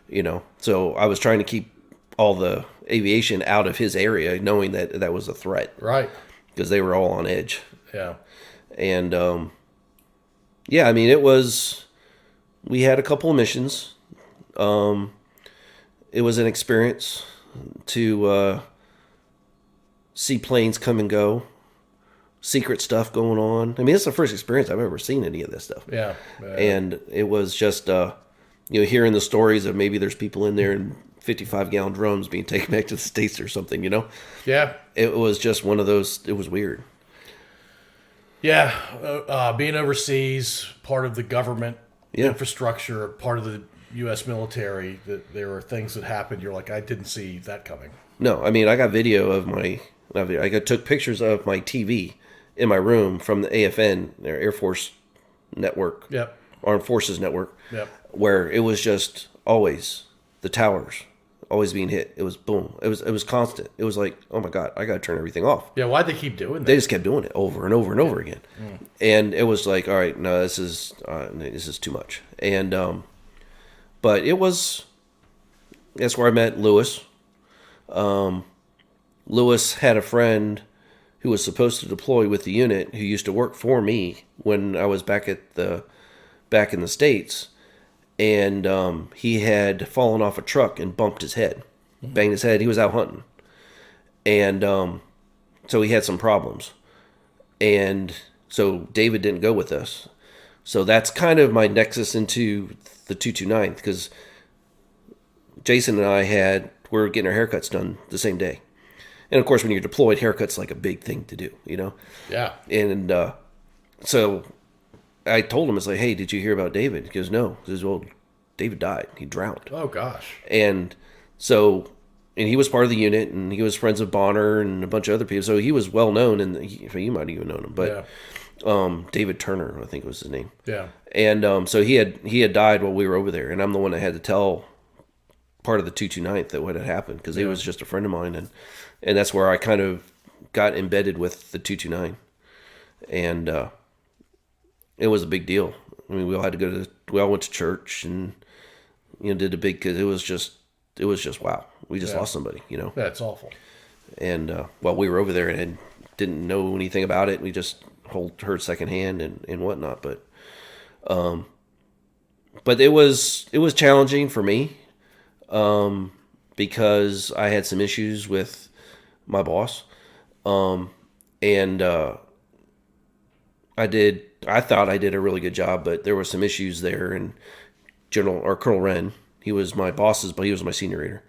You know, so I was trying to keep all the aviation out of his area, knowing that that was a threat. Right. Because they were all on edge. Yeah. And, yeah, I mean, we had a couple of missions. It was an experience to see planes come and go, secret stuff going on. I mean, it's the first experience I've ever seen any of this stuff. Yeah. And it was just, hearing the stories of maybe there's people in there in 55-gallon drums being taken back to the States or something, you know? Yeah. It was just one of those, it was weird. Yeah. Being overseas, part of the government infrastructure, part of the U.S. military, that there were things that happened. You're like, I didn't see that coming. No, I mean, I got video of took pictures of my TV in my room from the AFN, their Air Force Network. Yep. Armed Forces Network. Yep. Where it was just always the towers always being hit. It was boom. It was constant. It was like, oh my God, I got to turn everything off. Yeah. Why'd they keep doing that? They just kept doing it over and over and over again. And it was like, all right, no, this is too much. And, but that's where I met Lewis. Lewis had a friend who was supposed to deploy with the unit who used to work for me when I was back in the States. And he had fallen off a truck and bumped his head, banged his head. He was out hunting. And so he had some problems. And so David didn't go with us. So that's kind of my nexus into the 229th, because Jason and I were getting our haircuts done the same day. And of course, when you're deployed, haircut's like a big thing to do, you know? Yeah. And so I told him, it's like, hey, did you hear about David? He goes, no. He goes, well, David died. He drowned. Oh, gosh. And so, and he was part of the unit, and he was friends with Bonner and a bunch of other people. So he was well known, and you might even known him. But David Turner, I think was his name. Yeah. And so he had died while we were over there, and I'm the one that had to tell part of the 229th that what had happened, because he was just a friend of mine, and that's where I kind of got embedded with the 229. And it was a big deal. I mean, we all went to church and, did a big, because it was just, wow. We just lost somebody, you know? That's awful. And, while we were over there and didn't know anything about it, we just heard secondhand and whatnot. But it was challenging for me, because I had some issues with my boss. And, I thought I did a really good job, but there were some issues there. And Colonel Wren, he was my boss's, but he was my senior rater.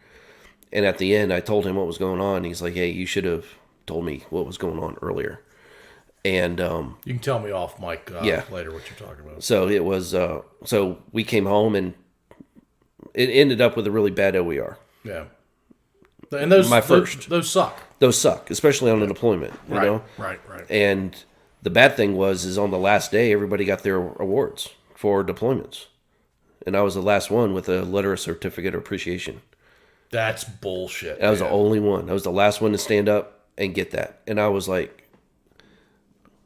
And at the end, I told him what was going on. He's like, hey, you should have told me what was going on earlier. And you can tell me off mic later what you're talking about. So it was, so we came home, and it ended up with a really bad OER. Yeah. And those suck. Those suck, especially on a deployment, you know? Right. And The bad thing is on the last day, everybody got their awards for deployments. And I was the last one with a letter of certificate of appreciation. That's bullshit. I was the only one. I was the last one to stand up and get that. And I was like,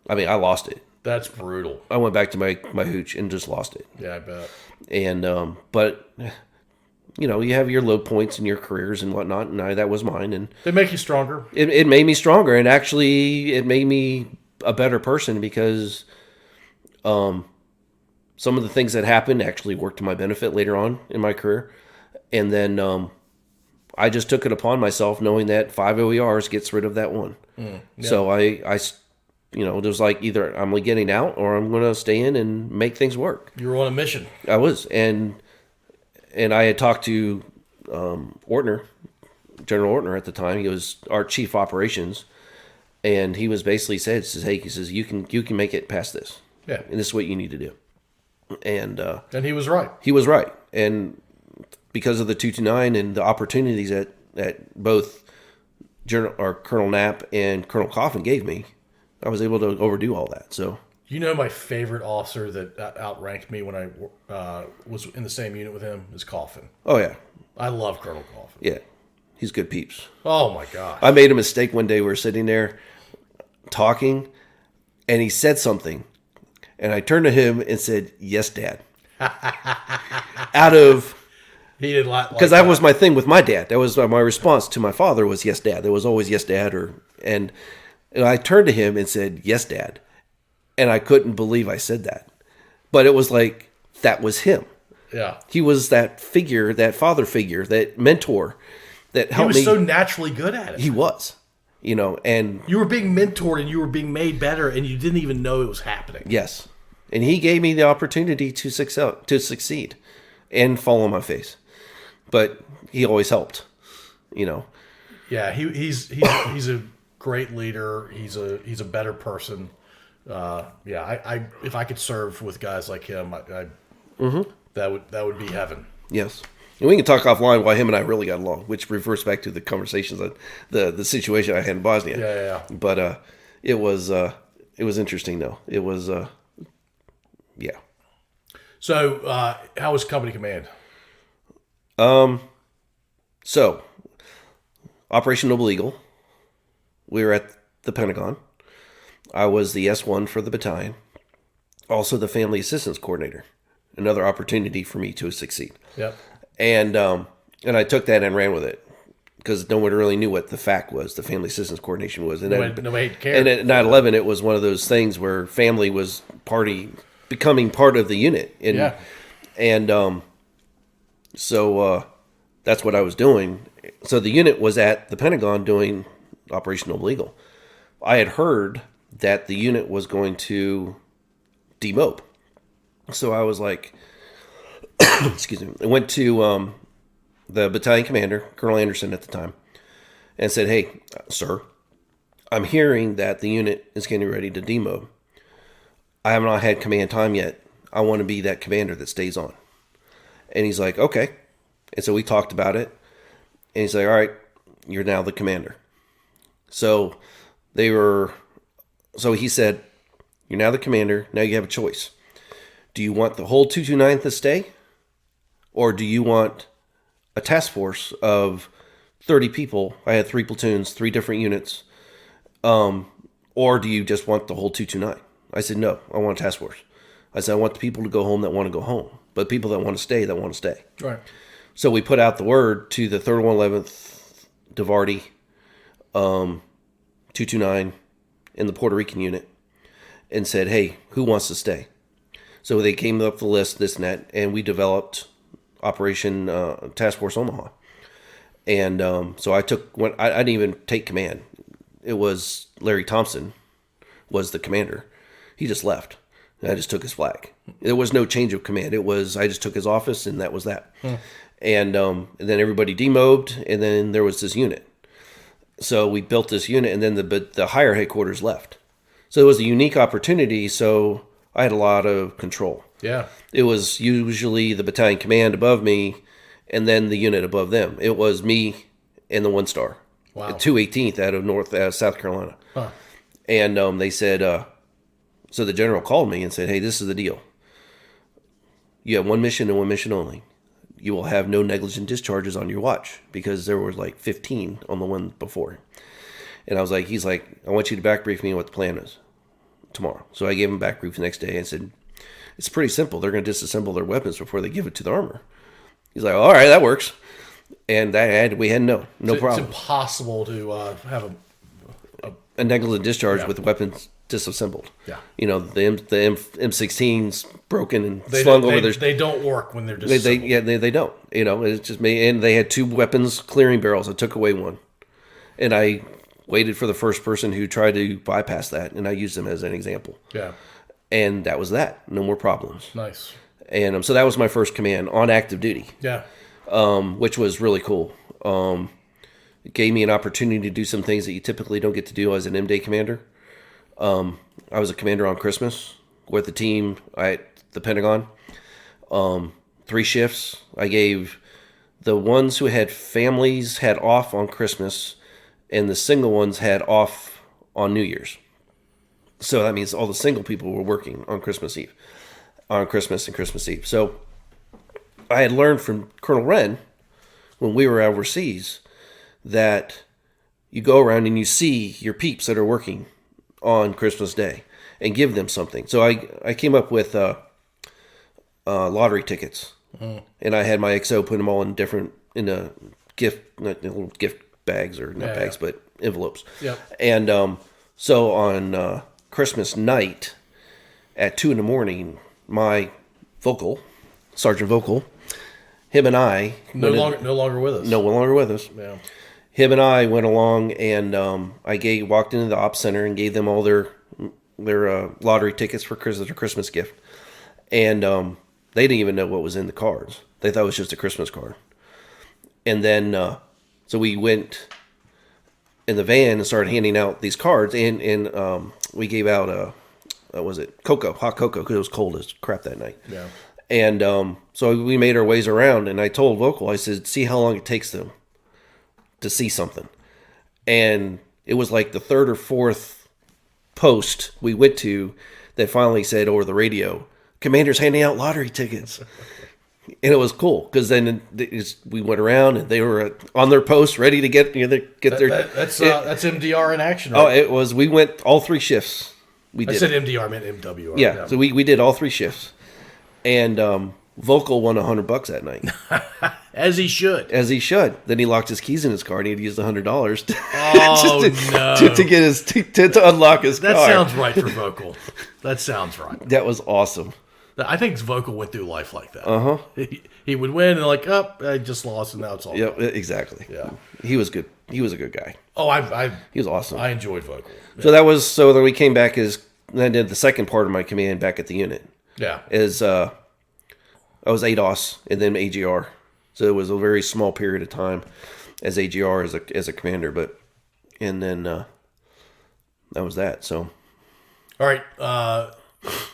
I lost it. That's brutal. I went back to my hooch and just lost it. Yeah, I bet. And, but, you have your low points in your careers and whatnot. And that was mine. And they make you stronger. It made me stronger. And actually, it made me a better person because, some of the things that happened actually worked to my benefit later on in my career. And then, I just took it upon myself knowing that 5 OERs gets rid of that one. Yeah. So it was like either I'm getting out or I'm going to stay in and make things work. You were on a mission. I was. And I had talked to Ortner, General Ortner at the time. He was our chief operations. And he was basically hey, you can make it past this. Yeah. And this is what you need to do. And he was right. He was right. And because of the 229 and the opportunities that both Colonel Knapp and Colonel Coffin gave me, I was able to overdo all that. So, my favorite officer that outranked me when I was in the same unit with him is Coffin. Oh yeah, I love Colonel Coffin. Yeah, he's good peeps. Oh my god! I made a mistake one day. We were sitting there talking, and he said something, and I turned to him and said, "Yes, Dad." Out of he didn't like because that was my thing with my dad. That was my response to my father was yes, Dad. There was always yes, Dad, and I turned to him and said yes, Dad, and I couldn't believe I said that, but it was like that was him. Yeah, he was that figure, that father figure, that mentor that helped me. He was so naturally good at it. He was, and you were being mentored and you were being made better, and you didn't even know it was happening. Yes, and he gave me the opportunity to succeed, and fall on my face. But he always helped, Yeah, he's a great leader. He's a better person. I if I could serve with guys like him, that would be heaven. Yes, and we can talk offline why him and I really got along, which refers back to the conversations that the situation I had in Bosnia. Yeah. But it was interesting though. It was yeah. So how was company command? So, Operation Noble Eagle, we were at the Pentagon. I was the S1 for the battalion, also the family assistance coordinator. Another opportunity for me to succeed. Yep. And I took that and ran with it because no one really knew what the FAC was, the family assistance coordination was. And nobody cared. And at 9/11, it was one of those things where family was becoming part of the unit. And so that's what I was doing. So the unit was at the Pentagon doing Operation Noble Eagle. I had heard that the unit was going to demob. So I was like, excuse me, I went to the battalion commander, Colonel Anderson at the time, and said, "Hey, sir, I'm hearing that the unit is getting ready to demob. I have not had command time yet. I want to be that commander that stays on." And he's like, "Okay." And so we talked about it. And he's like, "All right, you're now the commander." So he said, "You're now the commander. Now you have a choice. Do you want the whole 229th to stay? Or do you want a task force of 30 people?" I had 3 platoons, 3 different units. Or do you just want the whole 229? I said, "No, I want a task force." I said, "I want the people to go home that want to go home, but people that want to stay, that want to stay." Right. So we put out the word to the 3111th DeVarty, 229, and the Puerto Rican unit and said, "Hey, who wants to stay?" So they came up the list, this and that, and we developed Operation Task Force Omaha. And so I didn't even take command. It was Larry Thompson was the commander. He just left. I just took his flag. There was no change of command. I just took his office, and that was that. And then everybody demobbed, and then there was this unit. So we built this unit, and then the higher headquarters left. So it was a unique opportunity, so I had a lot of control. Yeah. It was usually the battalion command above me, and then the unit above them. It was me and the 1 star. Wow. 218th out of South Carolina. Huh. And they said, So the general called me and said, hey, this is the deal. You have one mission and one mission only. You will have no negligent discharges on your watch, because there were like 15 on the one before. And I was like, he's like, I want you to back brief me on what the plan is tomorrow. So I gave him back brief the next day and said, it's pretty simple. They're going to disassemble their weapons before they give it to the armor. He's like, all right, that works. And we had no problem. It's impossible to have a negligent discharge with weapons disassembled. Yeah. You know, the M16's broken and slung over their... They don't work when they're disassembled. They don't. You know, it's just me. And they had 2 weapons clearing barrels. I took away one. And I waited for the first person who tried to bypass that, and I used them as an example. Yeah. And that was that. No more problems. Nice. And so that was my first command on active duty. Yeah. Which was really cool. It gave me an opportunity to do some things that you typically don't get to do as an M-Day commander. I was a commander on Christmas with the team at the Pentagon. 3 shifts. I gave the ones who had families had off on Christmas, and the single ones had off on New Year's. So that means all the single people were working on Christmas Eve, on Christmas and Christmas Eve. So I had learned from Colonel Wren when we were overseas that you go around and you see your peeps that are working on Christmas Day and give them something. So I came up with lottery tickets, and I had my XO put them all in little gift bags, or not bags, but envelopes. Yep. And so on Christmas night at 2 a.m, my Sergeant Vocal, him and I no longer with us. No longer with us. Yeah. Him and I went along, and I walked into the ops center and gave them all their lottery tickets for their Christmas gift, and they didn't even know what was in the cards. They thought it was just a Christmas card. And then so we went in the van and started handing out these cards, and we gave out hot cocoa, because it was cold as crap that night. Yeah. And so we made our ways around, and I told Vocal, I said, see how long it takes them to see something. And it was like the 3rd or 4th post we went to that finally said over the radio, Commander's handing out lottery tickets. And it was cool, because then we went around and they were on their post ready to get their. That's MDR in action. Right? Oh, it was. We went all 3 shifts. I said MDR, I meant MWR. Yeah, so we did all 3 shifts, and Vocal won $100 that night. As he should. As he should. Then he locked his keys in his car, and he had used $100 to get his to unlock his car. That sounds right for Vocal. That sounds right. That was awesome. I think Vocal went through life like that. He would win and like, I just lost, and now it's all. Yeah, exactly. Yeah, he was good. He was a good guy. Oh, he was awesome. I enjoyed Vocal. Yeah. So then we came back then I did the second part of my command back at the unit. Yeah, I was ADOS and then AGR, so it was a very small period of time as AGR as a commander, and then that was that. So, all right.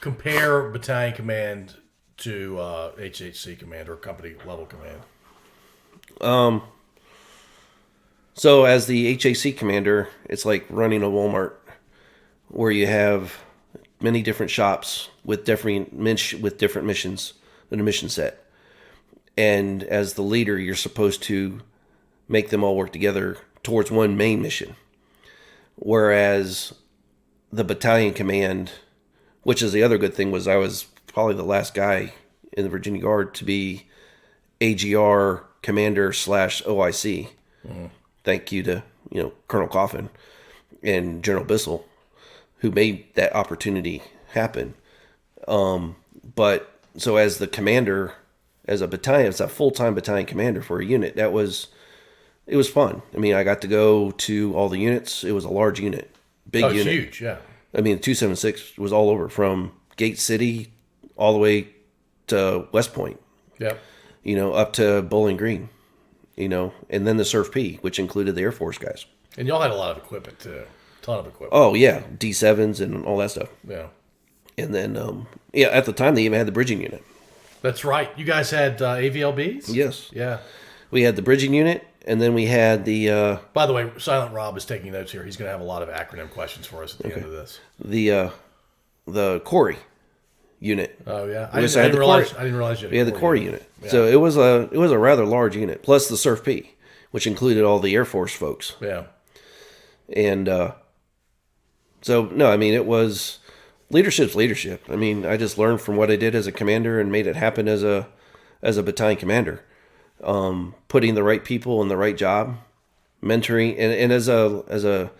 Compare battalion command to HHC command or company level command. So as the HAC commander, it's like running a Walmart, where you have many different shops with different missions in a mission set. And as the leader, you're supposed to make them all work together towards one main mission. Whereas the battalion command, which is the other good thing, was I was probably the last guy in the Virginia Guard to be AGR commander / OIC. Mm-hmm. Thank you to Colonel Coffin and General Bissell, who made that opportunity happen. But so as the commander, as a battalion, it's a full-time battalion commander for a unit. It was fun. I mean, I got to go to all the units. It was a large unit, big unit. It's huge, yeah. I mean, 276 was all over, from Gate City all the way to West Point. Yep. Up to Bowling Green, and then the Surf P, which included the Air Force guys. And y'all had a lot of equipment too. Ton of equipment. Oh, yeah. D7s and all that stuff. Yeah. And then, at the time, they even had the bridging unit. That's right. You guys had AVLBs? Yes. Yeah. We had the bridging unit, and then we had the... By the way, Silent Rob is taking notes here. He's going to have a lot of acronym questions for us at the end of this. the Corey unit. Oh yeah, I didn't realize you had the Corey unit. Yeah. So it was a rather large unit, plus the Surf P, which included all the Air Force folks. Yeah, and so no, I mean it was leadership's leadership. I mean I just learned from what I did as a commander and made it happen as a battalion commander. Putting the right people in the right job, mentoring, and as I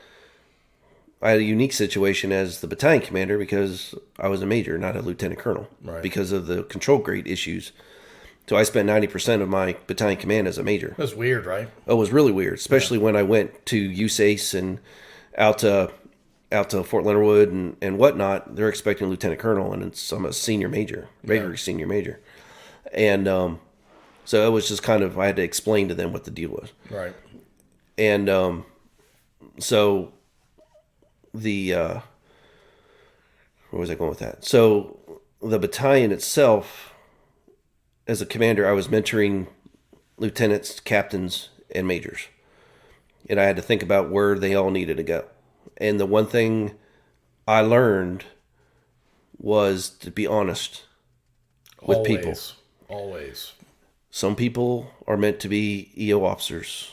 had a unique situation as the battalion commander because I was a major, not a lieutenant colonel, right, because of the control grade issues. So I spent 90% of my battalion command as a major. That's weird, right? It was really weird, especially when I went to USACE and out to Fort Leonard Wood and whatnot. They're expecting lieutenant colonel, and I'm a senior major, regular senior major. And so it was just kind of, I had to explain to them what the deal was. Right. And so the where was I going with that? So the battalion itself, as a commander, I was mentoring lieutenants, captains, and majors, and I had to think about where they all needed to go. And the one thing I learned was to be honest with people. Always. Some people are meant to be EO officers.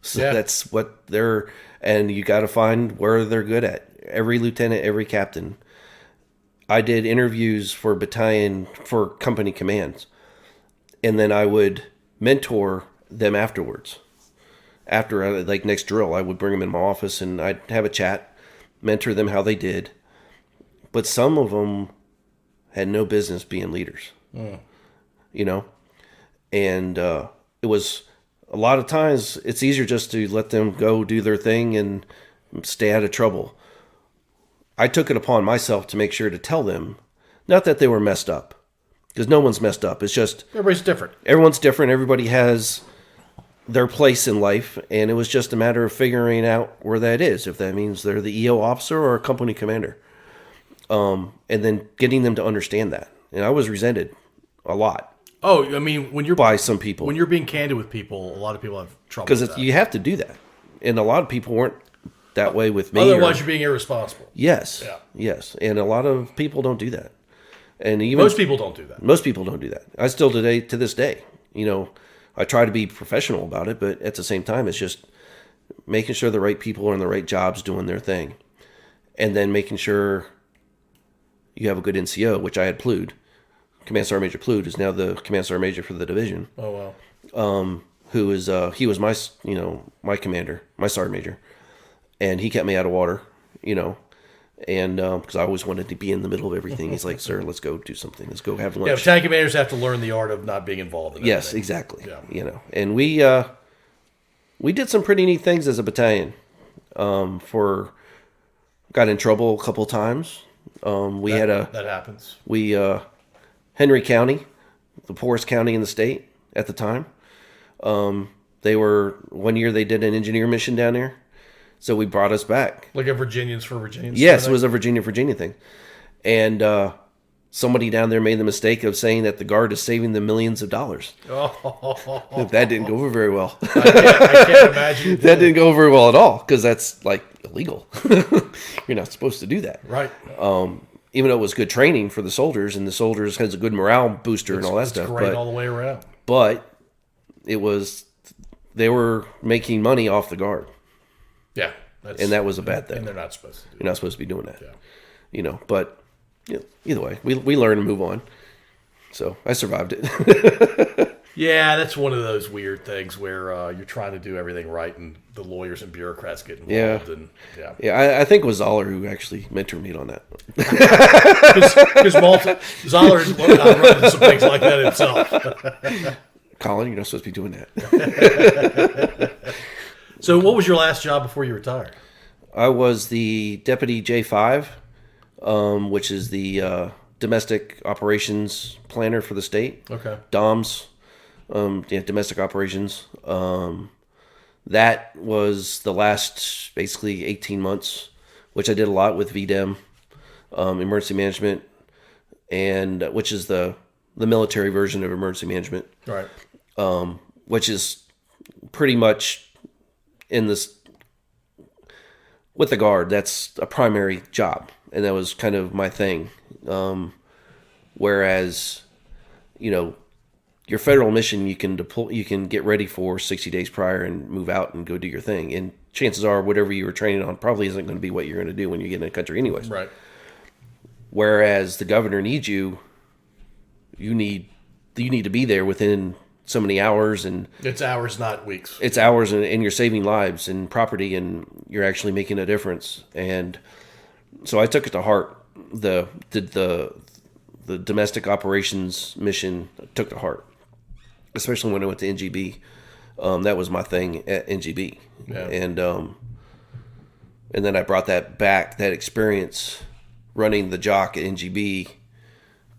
So that's what they're, and you got to find where they're good at. Every lieutenant, every captain. I did interviews for company commands, and then I would mentor them afterwards. After, like, next drill, I would bring them in my office and I'd have a chat, mentor them how they did. But some of them had no business being leaders, you know? And it was, a lot of times, it's easier just to let them go do their thing and stay out of trouble. I took it upon myself to make sure to tell them, not that they were messed up, because no one's messed up. It's just... Everybody's different. Everyone's different. Everybody has their place in life, and it was just a matter of figuring out where that is, if that means they're the EO officer or a company commander. And then getting them to understand that. And I was resented a lot. Oh, I mean, when you're... By some people. When you're being candid with people, a lot of people have trouble with that. Because you have to do that. And a lot of people weren't that way with me. Otherwise, you're being irresponsible. Yes. Yeah. Yes. And a lot of people don't do that. And even most people don't do that. Most people don't do that. I still to this day, you know, I try to be professional about it, but at the same time, it's just making sure the right people are in the right jobs doing their thing. And then making sure you have a good NCO, which I had Plued. Command Sergeant Major Plued is now the Command Sergeant Major for the division. Oh, wow. Who is, he was my, my commander, my Sergeant Major. And he kept me out of water, and because I always wanted to be in the middle of everything. He's like, sir, let's go do something. Let's go have lunch. Yeah, battalion commanders have to learn the art of not being involved in Yes, everything. exactly. Yeah. And we did some pretty neat things as a battalion. Got in trouble a couple of times. That happens. Henry County, the poorest county in the state at the time. One year they did an engineer mission down there. So we brought us back. Like a Virginians for Virginians? Yes, it was a Virginia thing. And somebody down there made the mistake of saying that the Guard is saving them millions of dollars. Oh. That didn't go over very well. I can't imagine. That didn't go over very well at all, because that's, like, illegal. You're not supposed to do that. Right. Even though it was good training for the soldiers, and the soldiers has a good morale booster and all that stuff. It's great all the way around. But they were making money off the Guard. Yeah. And that was a bad thing. And they're not supposed to do that. You're not supposed to be doing that. Yeah. But either way, we learn and move on. So I survived it. Yeah, that's one of those weird things where you're trying to do everything right and the lawyers and bureaucrats get involved. Yeah. I think it was Zoller who actually mentored me on that. Because Zoller has run into some things like that himself. Colin, you're not supposed to be doing that. So what was your last job before you retired? I was the Deputy J5, which is the Domestic Operations Planner for the state. Okay. DOMS, Domestic Operations. That was the last, basically, 18 months, which I did a lot with VDEM, Emergency Management, and which is the military version of emergency management. Right. Which is pretty much... with the Guard, that's a primary job. and that was kind of my thing. Whereas, your federal mission, you can get ready for 60 days prior and move out and go do your thing. And chances are, whatever you were training on probably isn't going to be what you're going to do when you get in the country, anyways. Right. Whereas the governor needs you. You need to be there within so many hours, and it's hours, not weeks. It's hours, and you're saving lives and property, and you're actually making a difference. And so I took it to heart. The domestic operations mission I took to heart, especially when I went to NGB. That was my thing at NGB, and then I brought that experience running the jock at NGB,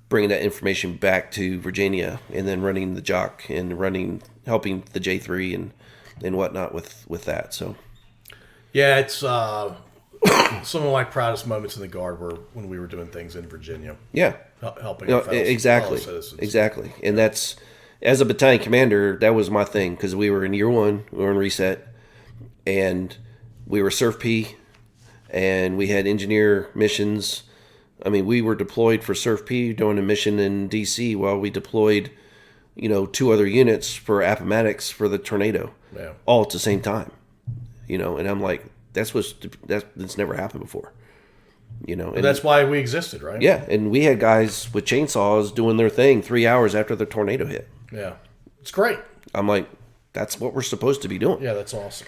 bringing that information back to Virginia, and then running the jock and helping the J3 and whatnot with that. So, yeah, it's some of my proudest moments in the Guard were when we were doing things in Virginia. Yeah, helping fellow citizens. Exactly, and that's, as a battalion commander, that was my thing, because we were in year 1, we were in reset, and we were Surf P, and we had engineer missions. I mean, we were deployed for Surf P doing a mission in D.C. while we deployed, 2 other units for Appomattox for the tornado, all at the same time, and I'm like, that's never happened before, And that's why we existed, right? Yeah, and we had guys with chainsaws doing their thing 3 hours after the tornado hit. Yeah, it's great. I'm like, that's what we're supposed to be doing. Yeah, that's awesome.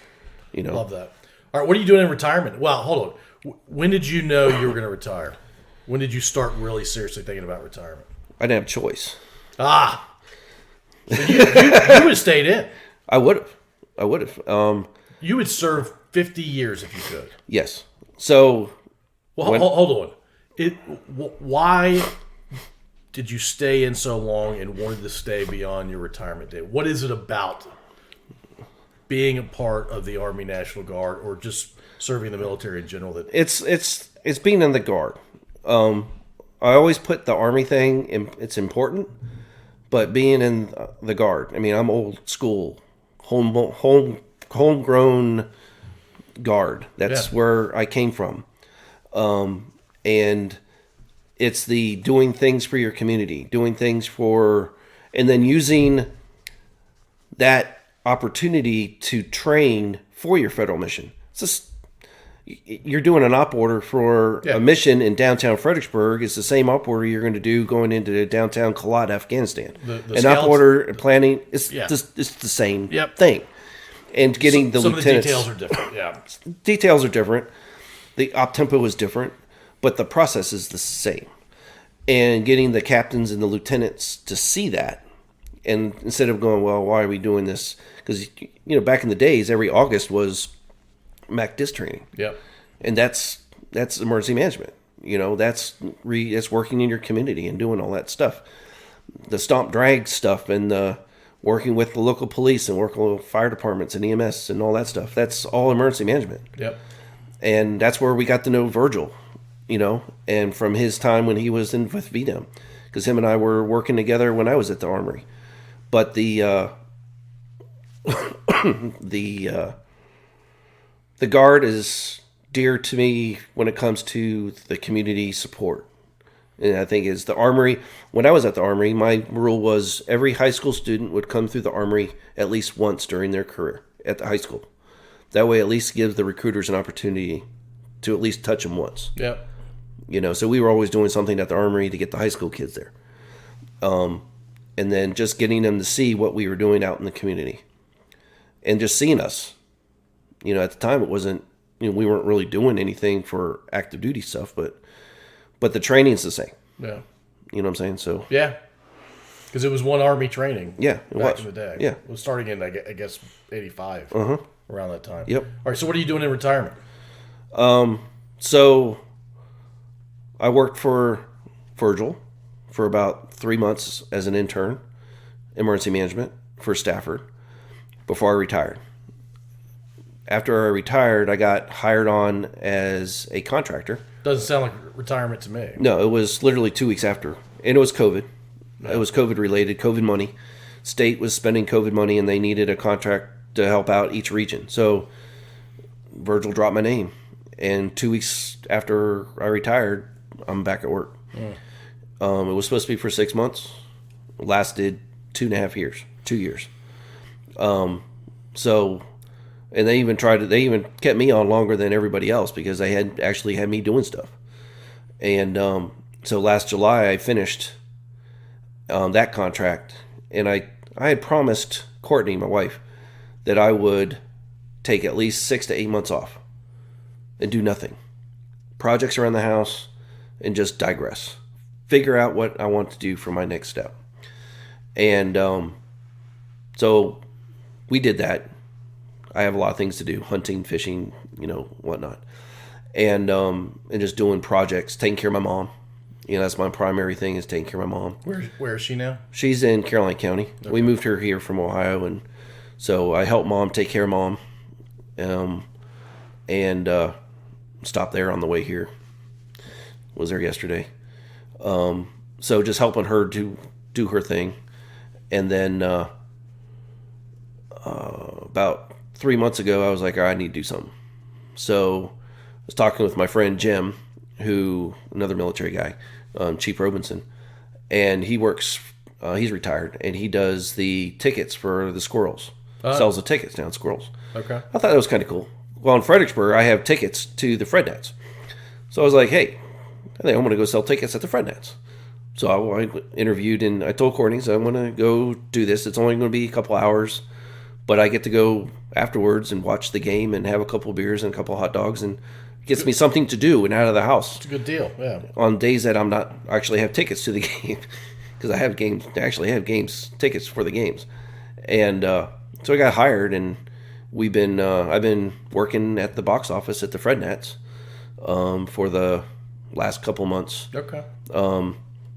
Love that. All right, what are you doing in retirement? Well, hold on. When did you know you were going to retire? When did you start really seriously thinking about retirement? I didn't have a choice. So you would have stayed in. I would have. You would serve 50 years if you could. Yes. So, hold on. Why did you stay in so long and wanted to stay beyond your retirement date? What is it about being a part of the Army National Guard, or just serving the military in general? That it's being in the Guard. I always put the Army thing in, it's important, but being in the Guard, I mean, I'm old school, homegrown Guard. That's where I came from. And it's the doing things for your community, and then using that opportunity to train for your federal mission. It's just, you're doing an op order for a mission in downtown Fredericksburg. It's the same op order you're going to do going into downtown Kalat, Afghanistan. An op order planning, it's the same thing. And getting some lieutenants. Of the details are different. Yeah, details are different. The op tempo is different, but the process is the same. And getting the captains and the lieutenants to see that, and instead of going, well, why are we doing this? Because back in the days, every August was MAC DIS training. Yeah, and that's emergency management. That's working in your community and doing all that stuff. The stomp drag stuff and the working with the local police and working with fire departments and EMS and all that stuff. That's all emergency management. Yep. And that's where we got to know Virgil, and from his time when he was in with VDEM, because him and I were working together when I was at the Armory. But the Guard is dear to me when it comes to the community support. And I think is the Armory. When I was at the Armory, my rule was every high school student would come through the Armory at least once during their career at the high school. That way, at least gives the recruiters an opportunity to at least touch them once. Yeah. So we were always doing something at the Armory to get the high school kids there. And then just getting them to see what we were doing out in the community. And just seeing us. At the time it wasn't, we weren't really doing anything for active duty stuff, but the training's the same. Yeah. You know what I'm saying? So yeah. Because it was one Army training. Yeah, back in the day. Yeah. It was starting in, I guess, 85. Around that time. Yep. All right, so what are you doing in retirement? So I worked for Virgil for about 3 months as an intern, emergency management for Stafford, before I retired. After I retired, I got hired on as a contractor. Doesn't sound like retirement to me. No, it was literally 2 weeks after. And it was COVID. It was COVID related, COVID money. State was spending COVID money, and they needed a contract to help out each region. So Virgil dropped my name. And 2 weeks after I retired, I'm back at work. It was supposed to be for 6 months. It lasted 2.5 years. 2 years. So, and they even kept me on longer than everybody else because they had me doing stuff. And so last July I finished that contract, and I had promised Courtney, my wife, that I would take at least 6 to 8 months off and do nothing. Projects around the house and just digress. Figure out what I want to do for my next step. And so we did that. I have a lot of things to do, hunting, fishing, whatnot. And just doing projects, taking care of my mom. That's my primary thing, is taking care of my mom. Where is she now? She's in Caroline County. Okay. We moved her here from Ohio, and so I help mom take care of mom, and stopped there on the way here. Was there yesterday. So just helping her do her thing. And then about 3 months ago, I was like, all right, I need to do something. So I was talking with my friend Jim, another military guy, Chief Robinson, and he works, he's retired, and he does the tickets for the squirrels. Sells the tickets down at Squirrels. Okay. I thought that was kind of cool. Well, in Fredericksburg, I have tickets to the Fred Nets. So I was like, hey, I think I'm going to go sell tickets at the Fred Nets. So I interviewed, and I told Courtney, so I'm going to go do this. It's only going to be a couple hours, but I get to go afterwards and watch the game and have a couple of beers and a couple of hot dogs, and it gets me something to do and out of the house. It's a good deal, yeah. On days that I'm not actually have tickets to the game, because I actually have tickets for the games. And so I got hired, and I've been working at the box office at the Fred Nets for the last couple months. Okay.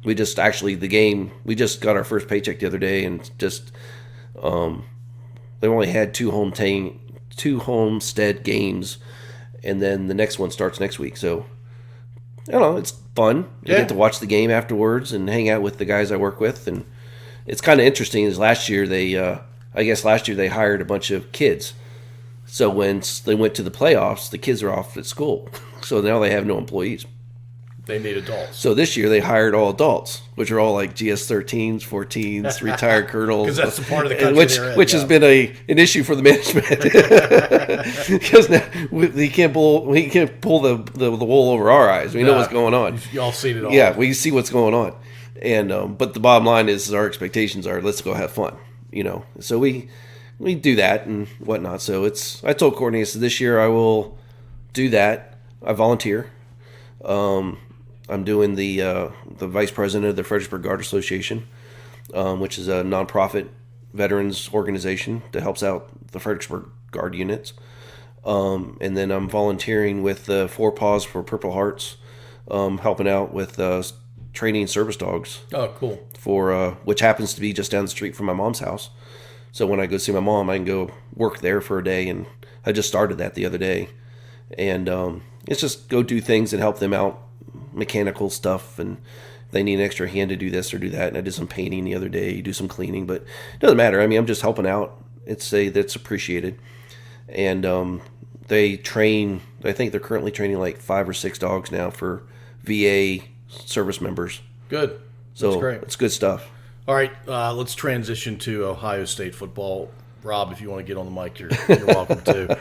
We just got our first paycheck the other day, and just they only had two homestead games, and then the next one starts next week. So I don't know, it's fun. You get to watch the game afterwards and hang out with the guys I work with, and it's kind of interesting. Is last year they hired a bunch of kids. So when they went to the playoffs, the kids are off at school, so now they have no employees. They need adults. So this year they hired all adults, which are all like GS-13s, 14s, retired colonels. Because that's the part of the country which has been an issue for the management. Because now he can't pull the wool over our eyes. We know what's going on. Y'all seen it all. Yeah, we see what's going on. And but the bottom line is our expectations are, let's go have fun. So we do that and whatnot. So I told Courtney, I said, this year I will do that. I volunteer. I'm doing the vice president of the Fredericksburg Guard Association, which is a nonprofit veterans organization that helps out the Fredericksburg Guard units. And then I'm volunteering with the Four Paws for Purple Hearts, helping out with training service dogs. Oh, cool. For which happens to be just down the street from my mom's house. So when I go see my mom, I can go work there for a day, and I just started that the other day. And it's just go do things and help them out, mechanical stuff, and if they need an extra hand to do this or do that. And I did some painting the other day, do some cleaning, but it doesn't matter. I mean, I'm just helping out. That's appreciated. And they train, I think they're currently training like 5 or 6 dogs now for VA service members. Good. So that's great. It's good stuff. All right, let's transition to Ohio State football. Rob, if you want to get on the mic, you're welcome to.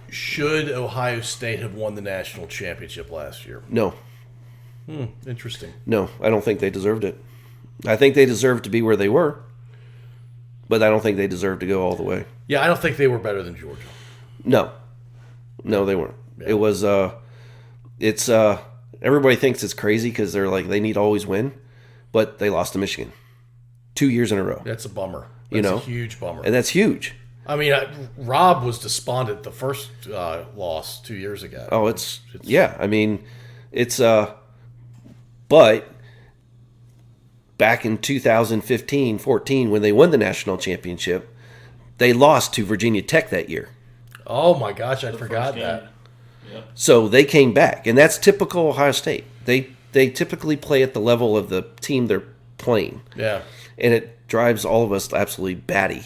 Should Ohio State have won the national championship last year? No. Interesting. No, I don't think they deserved it. I think they deserved to be where they were, but I don't think they deserved to go all the way. Yeah, I don't think they were better than Georgia. No, they weren't. Yeah. It was. It's. Everybody thinks it's crazy because they're like they need to always win, but they lost to Michigan 2 years in a row. That's a bummer. That's a huge bummer. And that's huge. I mean, Rob was despondent the first loss 2 years ago. Oh, it's yeah. I mean, it's but back in 2015-14 when they won the national championship, they lost to Virginia Tech that year. Oh my gosh, I forgot that. Yep. So they came back, and that's typical Ohio State. They typically play at the level of the team they're playing. Yeah, and it drives all of us absolutely batty.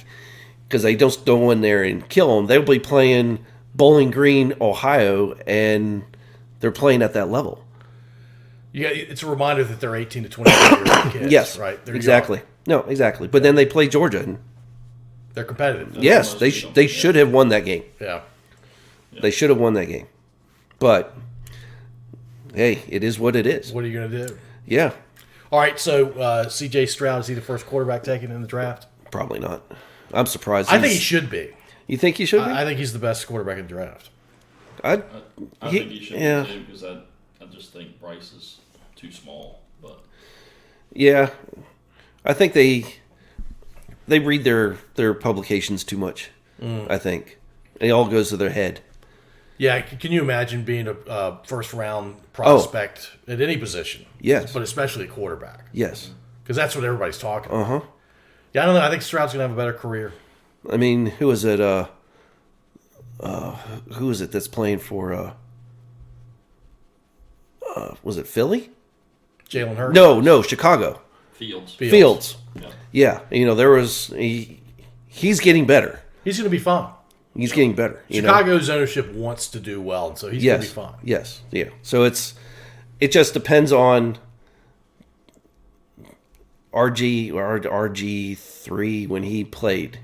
Because they don't go in there and kill them. They'll be playing Bowling Green, Ohio, and they're playing at that level. Yeah, it's a reminder that they're 18 to 24-year-old kids. Yes, right. They're exactly. young. No, exactly. But then they play Georgia. And they're competitive. yes, they should have won that game. Yeah. They should have won that game. But hey, it is what it is. What are you going to do? Yeah. All right. So C.J. Stroud, is he the first quarterback taken in the draft? Probably not. I'm surprised. I think he should be. You think he should be? I think he's the best quarterback in the draft. I think he should be too, because I just think Bryce is too small. But yeah, I think they read their publications too much. I think it all goes to their head. Yeah, can you imagine being a first-round prospect at any position? Yes. But especially a quarterback. Yes. Because that's what everybody's talking about. Uh-huh. Yeah, I don't know. I think Stroud's going to have a better career. I mean, who is it? Who is it that's playing for? Was it Philly? Jalen Hurts? No, Chicago. Fields. Yeah, there was he's getting better. He's going to be fine. He's getting better. Chicago's ownership wants to do well, and so he's going to be fine. Yes, yeah. So it just depends on RG3 when he played.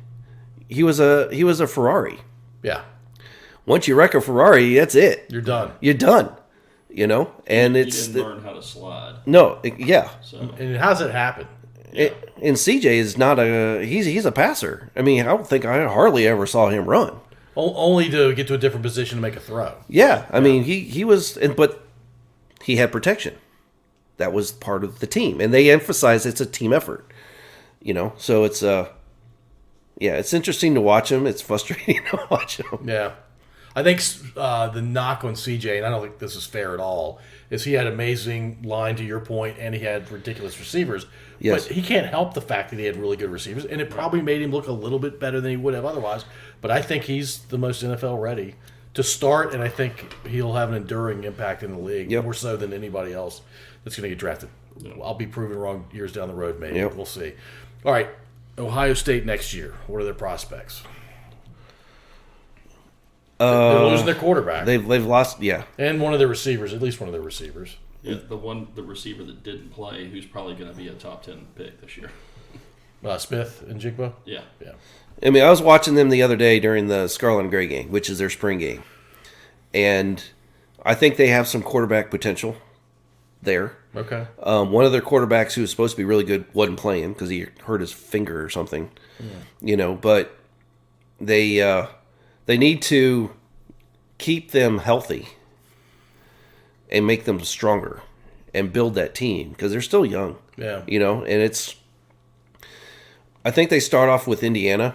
He was a Ferrari. Yeah. Once you wreck a Ferrari, that's it. You're done. You're done. And He didn't learn how to slide. No, yeah. So And how's it happen? And CJ is not he's a passer. I mean, I hardly ever saw him run. Only to get to a different position to make a throw. Yeah, I mean, he was, but he had protection. That was part of the team, and they emphasize it's a team effort. So it's it's interesting to watch him. It's frustrating to watch him. Yeah. I think the knock on CJ, and I don't think this is fair at all, is he had amazing line, to your point, and he had ridiculous receivers. Yes. But he can't help the fact that he had really good receivers, and it probably made him look a little bit better than he would have otherwise. But I think he's the most NFL ready to start, and I think he'll have an enduring impact in the league, more so than anybody else that's going to get drafted. I'll be proven wrong years down the road, maybe. Yep. We'll see. All right, Ohio State next year. What are their prospects? They're losing their quarterback. They've lost, And one of their receivers, at least one of their receivers. yeah, the receiver that didn't play, who's probably going to be a top 10 pick this year. Smith and Jigba? Yeah. Yeah. I mean, I was watching them the other day during the Scarlet and Gray game, which is their spring game. And I think they have some quarterback potential there. Okay. One of their quarterbacks who was supposed to be really good wasn't playing because he hurt his finger or something. But they need to keep them healthy and make them stronger and build that team because they're still young. Yeah. And I think they start off with Indiana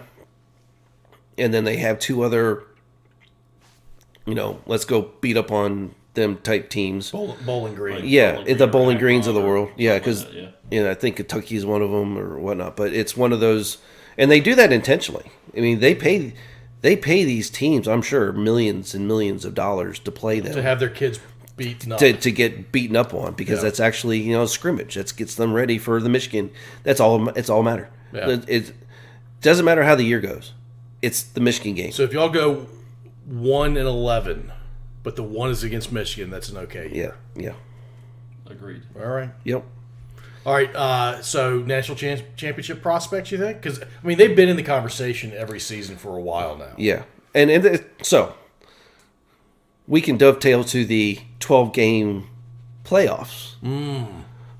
and then they have two other, let's go beat up on them type teams. Bowling Green. Yeah, the Bowling Greens of the world. Yeah, because yeah. I think Kentucky is one of them or whatnot. But it's one of those, and they do that intentionally. I mean, they pay these teams, I'm sure, millions and millions of dollars to play them, To have their kids beaten up. to get beaten up on because that's actually a scrimmage. That gets them ready for the Michigan. That's all. It's all matter. Yeah. It doesn't matter how the year goes. It's the Michigan game. So if y'all go 1-11, but the one is against Michigan, that's an okay year. Yeah. Agreed. All right. Yep. All right. So national championship prospects, you think? Because they've been in the conversation every season for a while now. Yeah, and so we can dovetail to the 12-game playoffs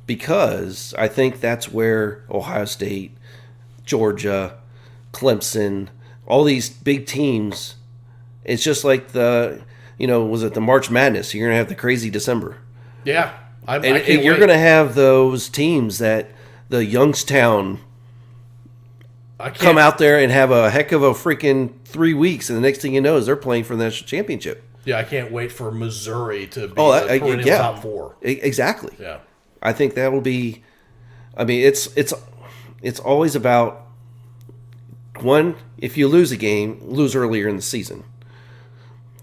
because I think that's where Ohio State, Georgia, Clemson, all these big teams. It's just like was it the March Madness? You're gonna have the crazy December. Yeah. And you're going to have those teams that the Youngstown come out there and have a heck of a freaking 3 weeks, and the next thing you know is they're playing for the national championship. Yeah, I can't wait for Missouri to be the perennial top four. Exactly. Yeah. I think that will be. I mean, it's always about one. If you lose a game, lose earlier in the season,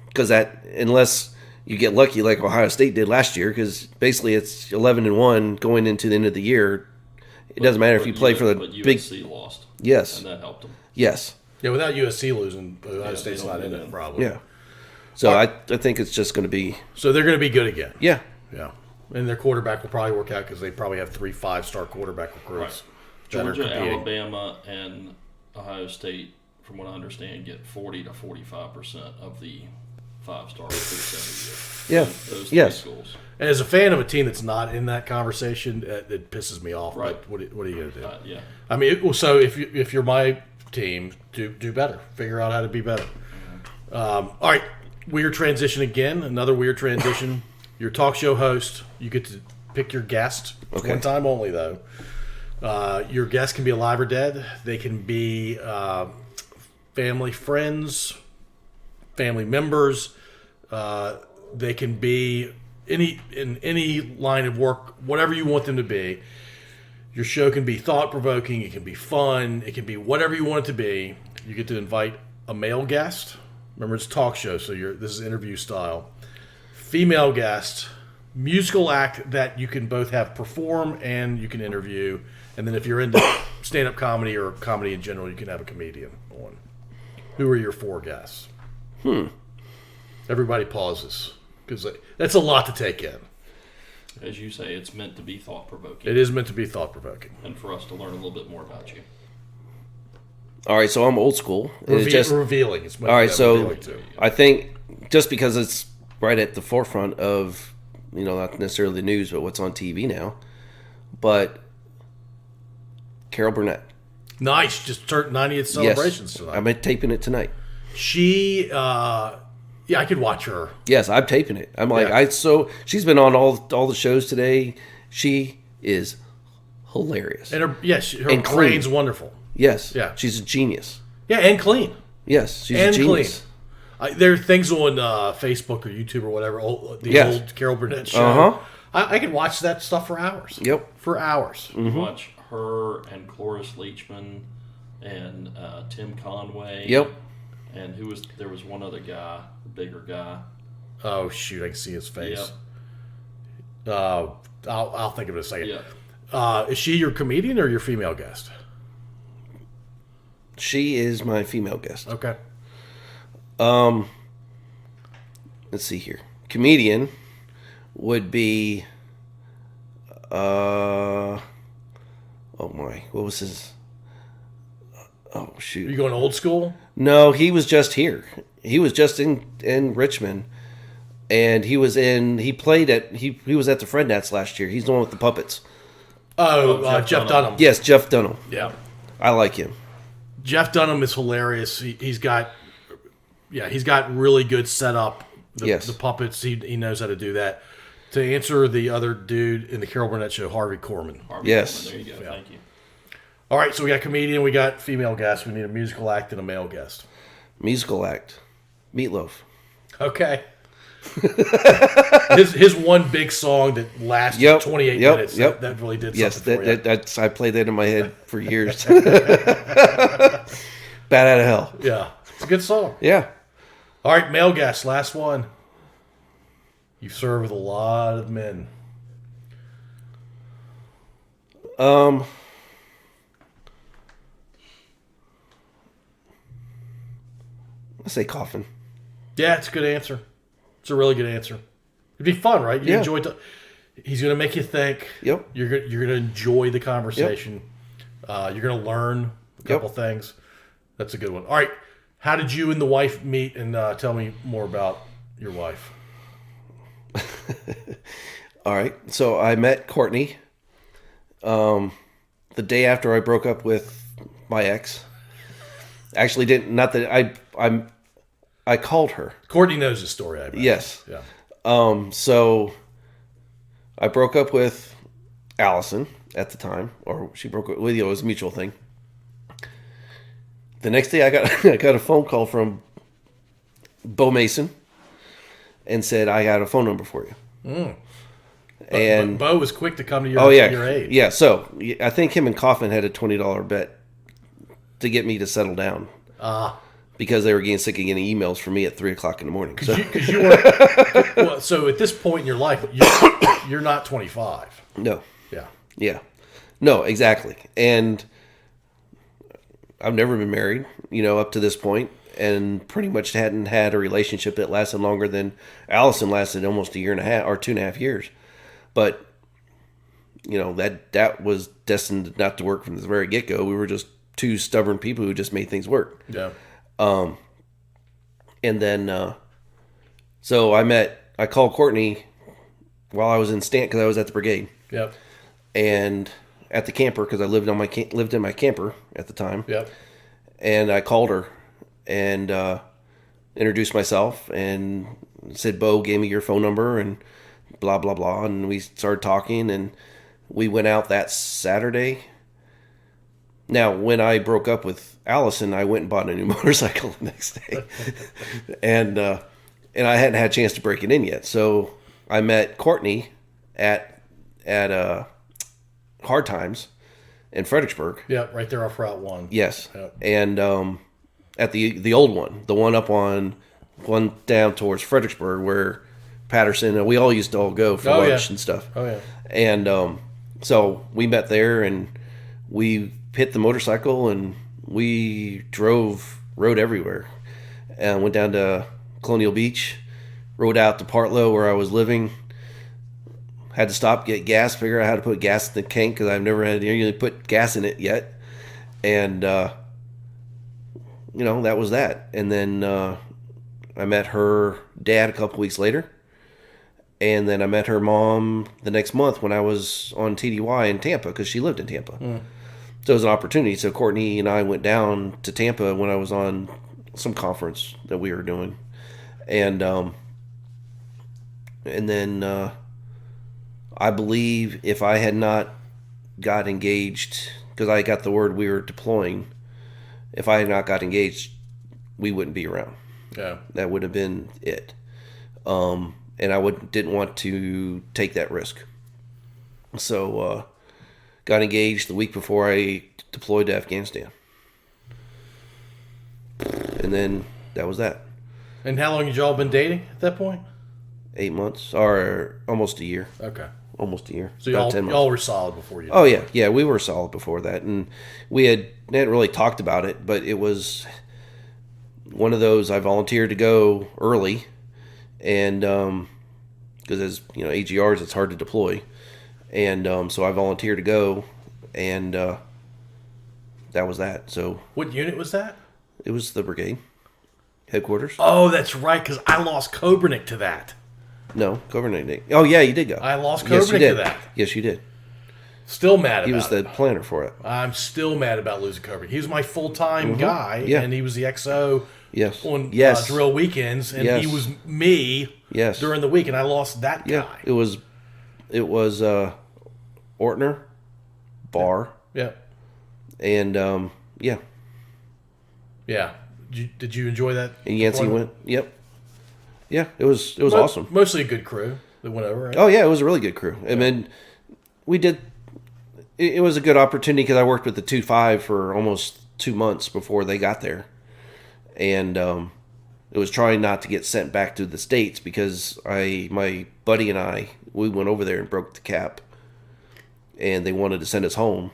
because unless you get lucky like Ohio State did last year, because basically it's 11-1 going into the end of the year. It doesn't matter if you play for the big. USC lost. Yes. And that helped them. Yes. Yeah, without USC losing, Ohio State's not in it, probably. Yeah. So I think it's just going to be. So they're going to be good again. Yeah. Yeah. And their quarterback will probably work out because they probably have 3 5-star quarterback recruits. Right. Georgia, Alabama, and Ohio State, from what I understand, get 40 to 45% of the 5-star recruits every year. Yeah. Those 3 schools. And as a fan of a team that's not in that conversation, it pisses me off. Right. But what are you going to do? Yeah. I mean, so if you're my team, do better. Figure out how to be better. All right. Weird transition again. Another weird transition. Your talk show host. You get to pick your guest. Okay. One time only, though. Your guest can be alive or dead. They can be family, friends, family members. They can be in any line of work, whatever you want them to be. Your show can be thought-provoking. It can be fun. It can be whatever you want it to be. You get to invite a male guest. Remember, it's a talk show, so this is interview style. Female guest, musical act that you can both have perform and you can interview. And then if you're into stand-up comedy or comedy in general, you can have a comedian on. Who are your 4 guests? Everybody pauses because that's a lot to take in. As you say, it's meant to be thought-provoking. It is meant to be thought-provoking. And for us to learn a little bit more about you. All right, so I'm old school. Revealing. It's all right, so revealing too. I think just because it's right at the forefront of, not necessarily the news, but what's on TV now, but Carol Burnett. Nice. Just turned 90th celebrations tonight. I'm taping it tonight. She, I could watch her. Yes, I'm taping it. I'm like, she's been on all the shows today. She is hilarious. And her brain's wonderful. Yes. Yeah. She's a genius. Yeah, and clean. Yes, she's a genius. Clean. There are things on Facebook or YouTube or whatever, old Carol Burnett show. Uh-huh. I could watch that stuff for hours. Yep. For hours. Mm-hmm. Watch her and Cloris Leachman and Tim Conway. Yep. And there was one other guy, a bigger guy. Oh, shoot, I can see his face. Yep. I'll think of it in a second. Yeah. Is she your comedian or your female guest? She is my female guest. Okay. Let's see here. Comedian would be oh my, what was his oh shoot. Are you going old school? No, he was just here. He was just in Richmond. And he was at the Fred Nats last year. He's the one with the puppets. Jeff Dunham. Yes, Jeff Dunham. Yeah. I like him. Jeff Dunham is hilarious. He's got really good setup. The puppets, he knows how to do that. To answer the other dude in the Carol Burnett show, Harvey Korman. Yes. There you go. Yeah. Thank you. All right, so we got comedian, we got female guest. We need a musical act and a male guest. Musical act. Meatloaf. Okay. his one big song that lasted 28 minutes. That really did something for you. That's I played that in my head for years. Bat Out of Hell. Yeah, it's a good song. Yeah. All right, male guest, last one. You've served with a lot of men. I say Coffin. Yeah, it's a good answer. It's a really good answer. It'd be fun, right? You enjoy it. He's going to make you think. Yep. You're going to enjoy the conversation. Yep. You're going to learn a couple things. That's a good one. All right. How did you and the wife meet? And tell me more about your wife. All right. So I met Courtney the day after I broke up with my ex. Actually, I called her. Courtney knows the story, I bet. Yes. Yeah. So I broke up with Allison at the time, or she broke up with you. It was a mutual thing. The next day, I got a phone call from Bo Mason and said, "I got a phone number for you." But Bo was quick to come to your aid. Yeah. So I think him and Coffin had a $20 bet to get me to settle down. Because they were getting sick of getting emails from me at 3:00 in the morning. Because you weren't. So at this point in your life, you're not 25. No. Yeah. Yeah. No, exactly. And I've never been married, up to this point. and pretty much hadn't had a relationship that lasted longer than Allison lasted, almost a year and a half or 2.5 years. But that was destined not to work from the very get go. We were just two stubborn people who just made things work. Yeah. And then so I called Courtney while I was in Stanton because I was at the brigade. Yep. And at the camper because I lived in my camper at the time. Yep. And I called her and introduced myself and said, Bo gave me your phone number and blah, blah, blah. And we started talking and we went out that Saturday. Now, when I broke up with Allison, I went and bought a new motorcycle the next day. and I hadn't had a chance to break it in yet. So I met Courtney at Hard Times in Fredericksburg. Yeah, right there off Route 1. Yes. Yep. And at the old one, the one up on one down towards Fredericksburg where Patterson, we all used to all go for lunch and stuff. Oh, yeah. And so we met there and we hit the motorcycle and we rode everywhere. And went down to Colonial Beach, rode out to Partlow where I was living. Had to stop, get gas, figure out how to put gas in the tank because I've never had to put gas in it yet. And, that was that. And then I met her dad a couple weeks later. And then I met her mom the next month when I was on TDY in Tampa because she lived in Tampa. Mm. So it was an opportunity. So Courtney and I went down to Tampa when I was on some conference that we were doing. And then I believe if I had not got engaged, because I got the word we were deploying, if I had not got engaged, we wouldn't be around. Yeah. That would have been it. And I didn't want to take that risk. So got engaged the week before I deployed to Afghanistan. And then that was that. And how long had y'all been dating at that point? 8 months, or almost a year. Okay. Almost a year. So y'all were solid before you. Oh, yeah. Yeah, we were solid before that. And we hadn't really talked about it, but it was one of those I volunteered to go early. And because as, AGRs, it's hard to deploy. And so I volunteered to go, and that was that. So what unit was that? It was the brigade headquarters. Oh, that's right, because I lost Kobernick to that. No, Kobernick. Oh, yeah, you did go. I lost Kobernick to that. Yes, you did. Still mad about it. He was the planner for it. I'm still mad about losing Kobernick. He was my full-time guy, and he was the XO on drill weekends, and he was me during the week, and I lost that guy. It was Ortner, Barr. Yeah. And, yeah. Yeah. Did you enjoy that? And Yancey went. Yep. Yeah, it was awesome. Mostly a good crew that went over, right? Oh, yeah, it was a really good crew. I mean, we did... It was a good opportunity because I worked with the 2-5 for almost 2 months before they got there. And it was trying not to get sent back to the States because my buddy and I, we went over there and broke the cap. And they wanted to send us home.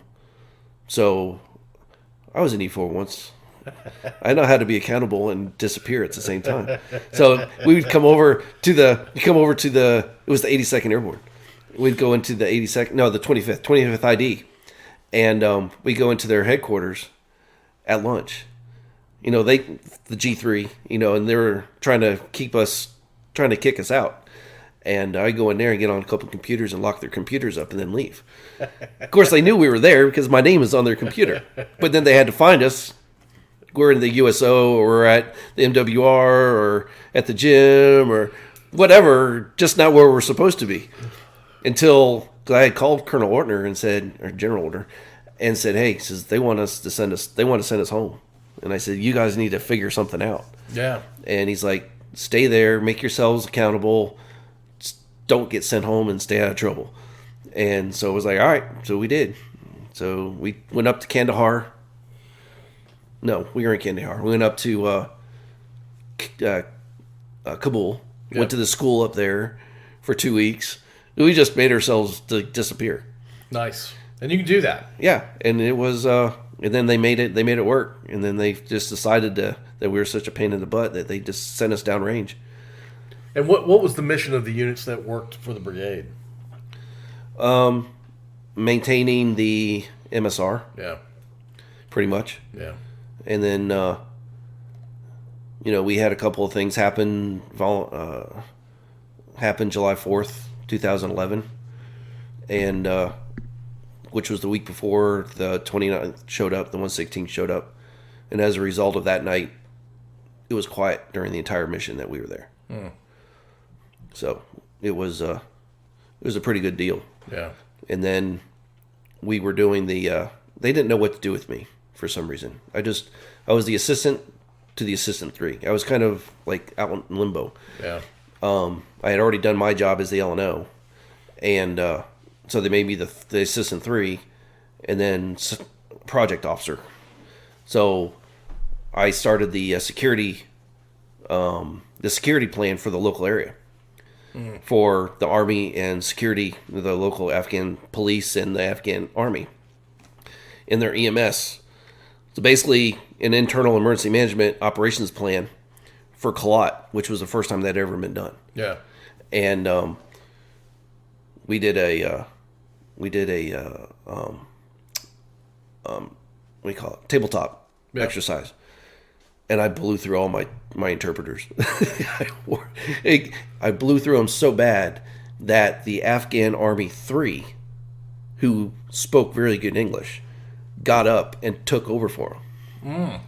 So I was in E4 once. I know how to be accountable and disappear at the same time. So we would come over to the, it was the 82nd Airborne. We'd go into the 25th ID. And we go into their headquarters at lunch. The G3, and they were trying to kick us out. And I go in there and get on a couple of computers and lock their computers up and then leave. Of course, they knew we were there because my name is on their computer. But then they had to find us. We're in the USO or we're at the MWR or at the gym or whatever, just not where we're supposed to be. Cause I had called Colonel Ortner and said, or General Ortner, and said, hey, says they want to send us home. And I said, you guys need to figure something out. Yeah. And he's like, stay there, make yourselves accountable, don't get sent home and stay out of trouble. And so I was like, all right. So we did. So we went up to Kandahar. No, we were in Kandahar. We went up to Kabul. Yep. Went to the school up there for 2 weeks. We just made ourselves disappear. Nice. And you can do that. Yeah. And it was, and then they made it work. And then they just decided that we were such a pain in the butt that they just sent us downrange. And what was the mission of the units that worked for the brigade? Maintaining the MSR. Yeah. Pretty much. Yeah. And then, we had a couple of things happen. Happened July 4th, 2011, and which was the week before the 29th showed up, the 116th showed up, and as a result of that night, it was quiet during the entire mission that we were there. So it was a pretty good deal. Yeah. And then we were doing they didn't know what to do with me for some reason. I was the assistant to the assistant 3. I was kind of like out in limbo. Yeah. I had already done my job as the L&O, and so they made me the assistant 3, and then project officer. So I started the security plan for the local area, for the Army and security, the local Afghan police and the Afghan Army, in their EMS. So basically, an internal emergency management operations plan for Kalat, which was the first time that had ever been done. Yeah. And we did a what do you call it? Tabletop exercise. And I blew through all my interpreters. I blew through them so bad that the Afghan Army 3, who spoke very good English, got up and took over for them.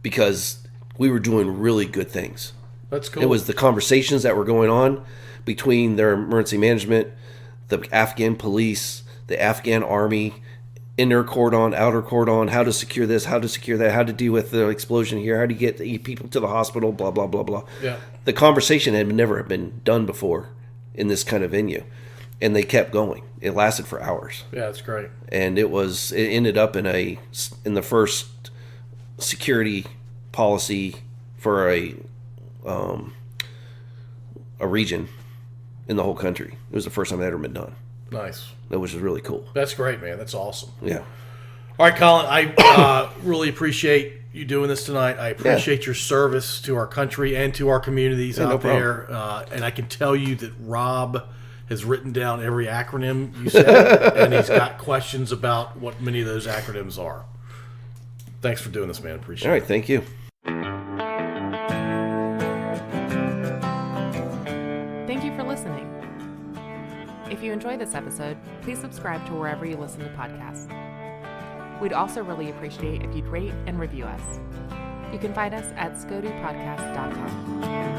Because we were doing really good things. That's cool. It was the conversations that were going on between their emergency management, the Afghan police, the Afghan Army, inner cordon, outer cordon, how to secure this, how to secure that, how to deal with the explosion here, how to get the people to the hospital, blah, blah, blah, blah. Yeah. The conversation had never been done before in this kind of venue. And they kept going. It lasted for hours. Yeah, that's great. And it ended up in the first security policy for a region in the whole country. It was the first time that had ever been done. Nice. That was just really cool. That's great, man. That's awesome. Yeah. All right, Colin, I really appreciate you doing this tonight. I appreciate your service to our country and to our communities out there. And I can tell you that Rob has written down every acronym you said, and he's got questions about what many of those acronyms are. Thanks for doing this, man. Appreciate it. All right, thank you. Thank you for listening. If you enjoyed this episode, please subscribe to wherever you listen to podcasts. We'd also really appreciate if you'd rate and review us. You can find us at scodupodcast.com.